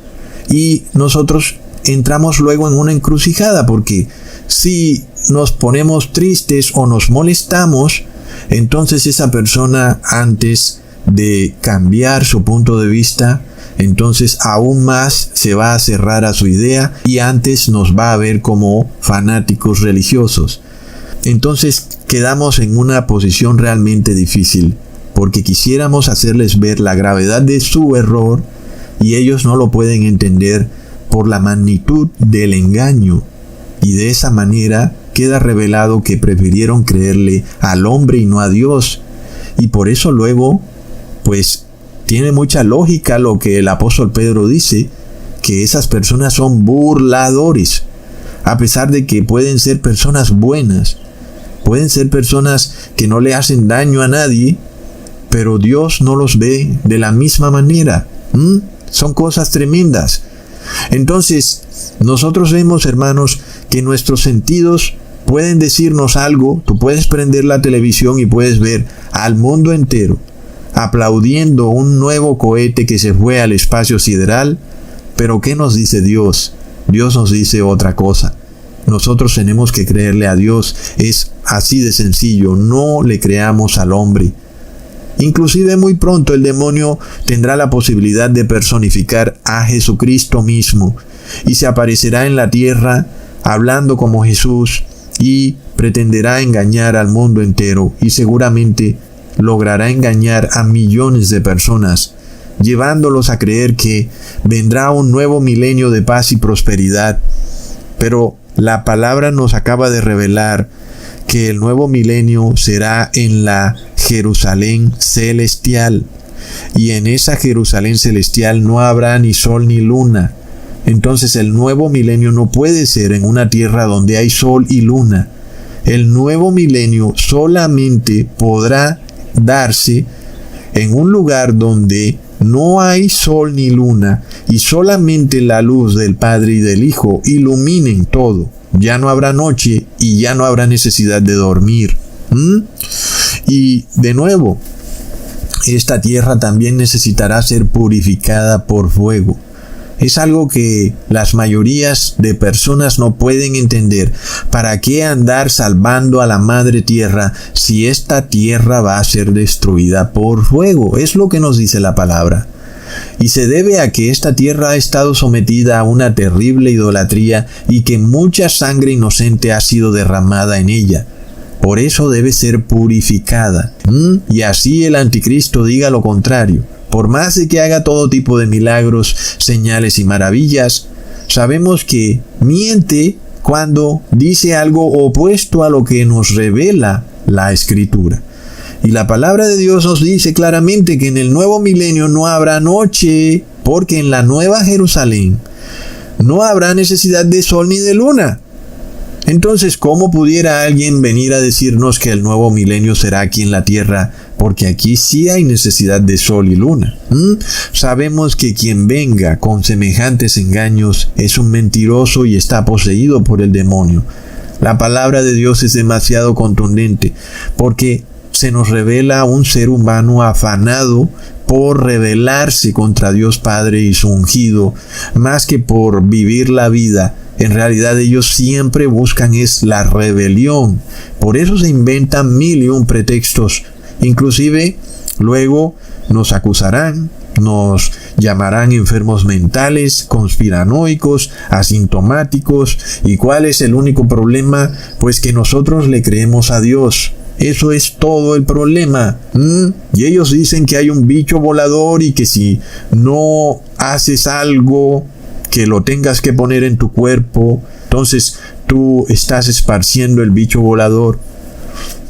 Speaker 1: Y nosotros entramos luego en una encrucijada, porque si nos ponemos tristes o nos molestamos, entonces esa persona antes de cambiar su punto de vista, entonces aún más se va a cerrar a su idea y antes nos va a ver como fanáticos religiosos. Entonces quedamos en una posición realmente difícil, porque quisiéramos hacerles ver la gravedad de su error y ellos no lo pueden entender por la magnitud del engaño. Y de esa manera queda revelado que prefirieron creerle al hombre y no a Dios. Y por eso luego, pues, tiene mucha lógica lo que el apóstol Pedro dice, que esas personas son burladores, a pesar de que pueden ser personas buenas, pueden ser personas que no le hacen daño a nadie, pero Dios no los ve de la misma manera. Son cosas tremendas. Entonces, nosotros vemos, hermanos, que nuestros sentidos pueden decirnos algo. Tú puedes prender la televisión y puedes ver al mundo entero aplaudiendo un nuevo cohete que se fue al espacio sideral, pero ¿qué nos dice Dios? Dios nos dice otra cosa. Nosotros tenemos que creerle a Dios. Es así de sencillo. No le creamos al hombre. Inclusive muy pronto el demonio tendrá la posibilidad de personificar a Jesucristo mismo y se aparecerá en la tierra hablando como Jesús y pretenderá engañar al mundo entero y seguramente logrará engañar a millones de personas, llevándolos a creer que vendrá un nuevo milenio de paz y prosperidad. Pero la palabra nos acaba de revelar que el nuevo milenio será en la Jerusalén celestial. Y en esa Jerusalén celestial no habrá ni sol ni luna. Entonces el nuevo milenio no puede ser en una tierra donde hay sol y luna. El nuevo milenio solamente podrá darse en un lugar donde no hay sol ni luna y solamente la luz del Padre y del Hijo iluminen todo. Ya no habrá noche y ya no habrá necesidad de dormir. Y de nuevo, esta tierra también necesitará ser purificada por fuego. Es algo que las mayorías de personas no pueden entender. ¿Para qué andar salvando a la madre tierra si esta tierra va a ser destruida por fuego? Es lo que nos dice la palabra. Y se debe a que esta tierra ha estado sometida a una terrible idolatría y que mucha sangre inocente ha sido derramada en ella. Por eso debe ser purificada. Y así el anticristo diga lo contrario. Por más de que haga todo tipo de milagros, señales y maravillas, sabemos que miente cuando dice algo opuesto a lo que nos revela la Escritura. Y la palabra de Dios nos dice claramente que en el nuevo milenio no habrá noche, porque en la nueva Jerusalén no habrá necesidad de sol ni de luna. Entonces, ¿cómo pudiera alguien venir a decirnos que el nuevo milenio será aquí en la tierra? Porque aquí sí hay necesidad de sol y luna. Sabemos que quien venga con semejantes engaños es un mentiroso y está poseído por el demonio. La palabra de Dios es demasiado contundente porque se nos revela un ser humano afanado por rebelarse contra Dios Padre y su ungido, más que por vivir la vida. En realidad ellos siempre buscan es la rebelión. Por eso se inventan 1001 pretextos. Inclusive luego nos acusarán, nos llamarán enfermos mentales, conspiranoicos, asintomáticos. ¿Y cuál es el único problema? Pues que nosotros le creemos a Dios. Eso es todo el problema. Y ellos dicen que hay un bicho volador y que si no haces algo que lo tengas que poner en tu cuerpo, entonces tú estás esparciendo el bicho volador.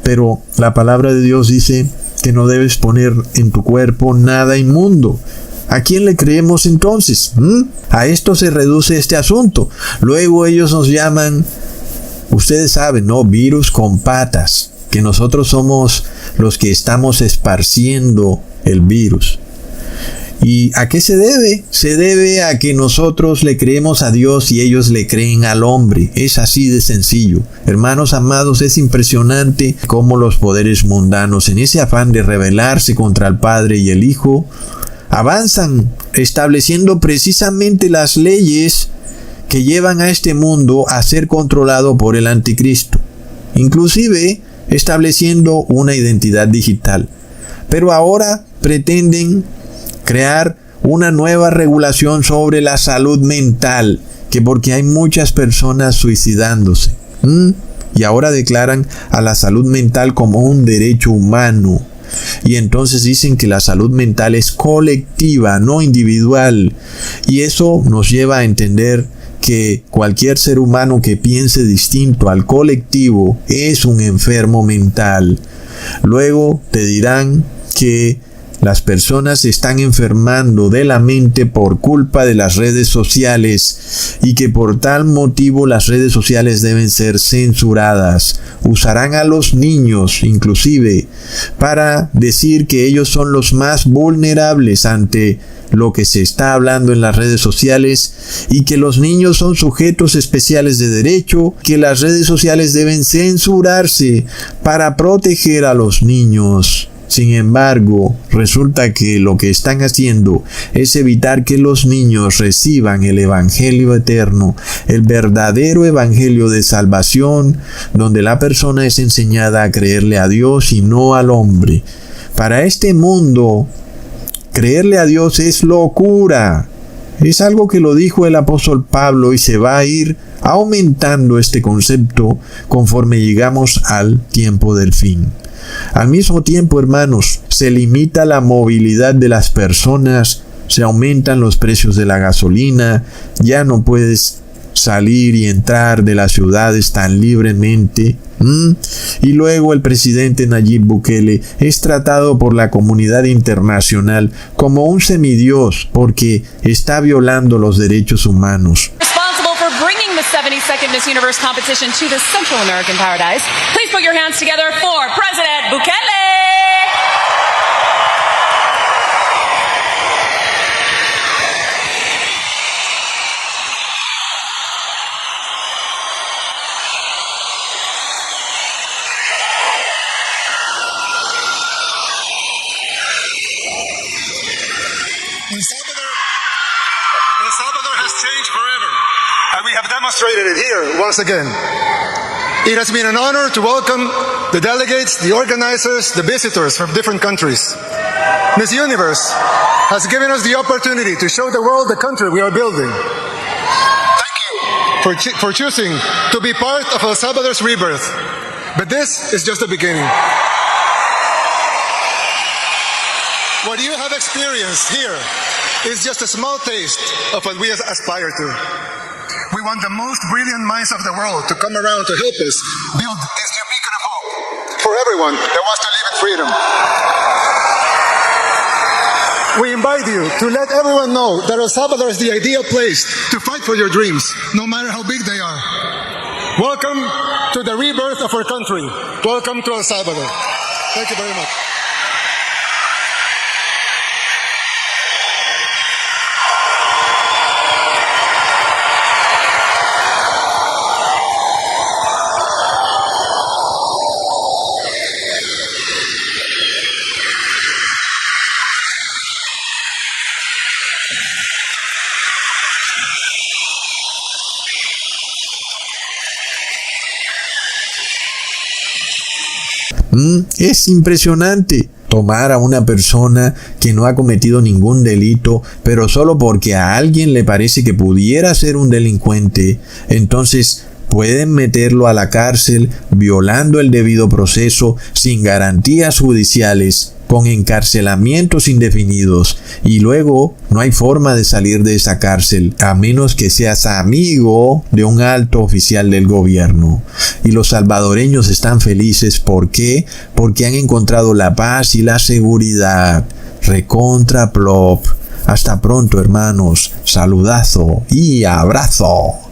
Speaker 1: Pero la palabra de Dios dice que no debes poner en tu cuerpo nada inmundo. ¿A quién le creemos entonces? A esto se reduce este asunto. Luego ellos nos llaman, ustedes saben, ¿no? Virus con patas. Que nosotros somos los que estamos esparciendo el virus. ¿Y a qué se debe? Se debe a que nosotros le creemos a Dios y ellos le creen al hombre. Es así de sencillo. Hermanos amados, es impresionante cómo los poderes mundanos, en ese afán de rebelarse contra el Padre y el Hijo, avanzan estableciendo precisamente las leyes que llevan a este mundo a ser controlado por el anticristo. Inclusive estableciendo una identidad digital. Pero ahora pretenden crear una nueva regulación sobre la salud mental, que porque hay muchas personas suicidándose. Y ahora declaran a la salud mental como un derecho humano. Y entonces dicen que la salud mental es colectiva, no individual. Y eso nos lleva a entender que cualquier ser humano que piense distinto al colectivo es un enfermo mental. Luego te dirán que las personas se están enfermando de la mente por culpa de las redes sociales y que por tal motivo las redes sociales deben ser censuradas. Usarán a los niños inclusive para decir que ellos son los más vulnerables ante lo que se está hablando en las redes sociales y que los niños son sujetos especiales de derecho, que las redes sociales deben censurarse para proteger a los niños. Sin embargo, resulta que lo que están haciendo es evitar que los niños reciban el Evangelio eterno, el verdadero Evangelio de salvación, donde la persona es enseñada a creerle a Dios y no al hombre. Para este mundo, creerle a Dios es locura. Es algo que lo dijo el apóstol Pablo y se va a ir aumentando este concepto conforme llegamos al tiempo del fin. Al mismo tiempo, hermanos, se limita la movilidad de las personas, se aumentan los precios de la gasolina, ya no puedes salir y entrar de las ciudades tan libremente. Y luego el presidente Nayib Bukele es tratado por la comunidad internacional como un semidios porque está violando los derechos humanos.
Speaker 2: Bringing the 72nd Miss Universe competition to the Central American paradise. Please put your hands together for President Bukele!
Speaker 3: El Salvador has changed forever. And we have demonstrated it here once again. It has been an honor to welcome the delegates, the organizers, the visitors from different countries. Miss Universe has given us the opportunity to show the world the country we are building. Thank you for choosing to be part of El Salvador's rebirth. But this is just the beginning. What you have experienced here is just a small taste of what we aspire to. We want the most brilliant minds of the world to come around to help us build this new beacon of hope for everyone that wants to live in freedom. We invite you to let everyone know that El Salvador is the ideal place to fight for your dreams, no matter how big they are. Welcome to the rebirth of our country. Welcome to El Salvador. Thank you very much.
Speaker 1: Es impresionante tomar a una persona que no ha cometido ningún delito, pero solo porque a alguien le parece que pudiera ser un delincuente, entonces pueden meterlo a la cárcel violando el debido proceso, sin garantías judiciales, con encarcelamientos indefinidos, y luego no hay forma de salir de esa cárcel a menos que seas amigo de un alto oficial del gobierno. Y los salvadoreños están felices. ¿Por qué? Porque han encontrado la paz y la seguridad. Recontra plop. Hasta pronto, hermanos. Saludazo y abrazo.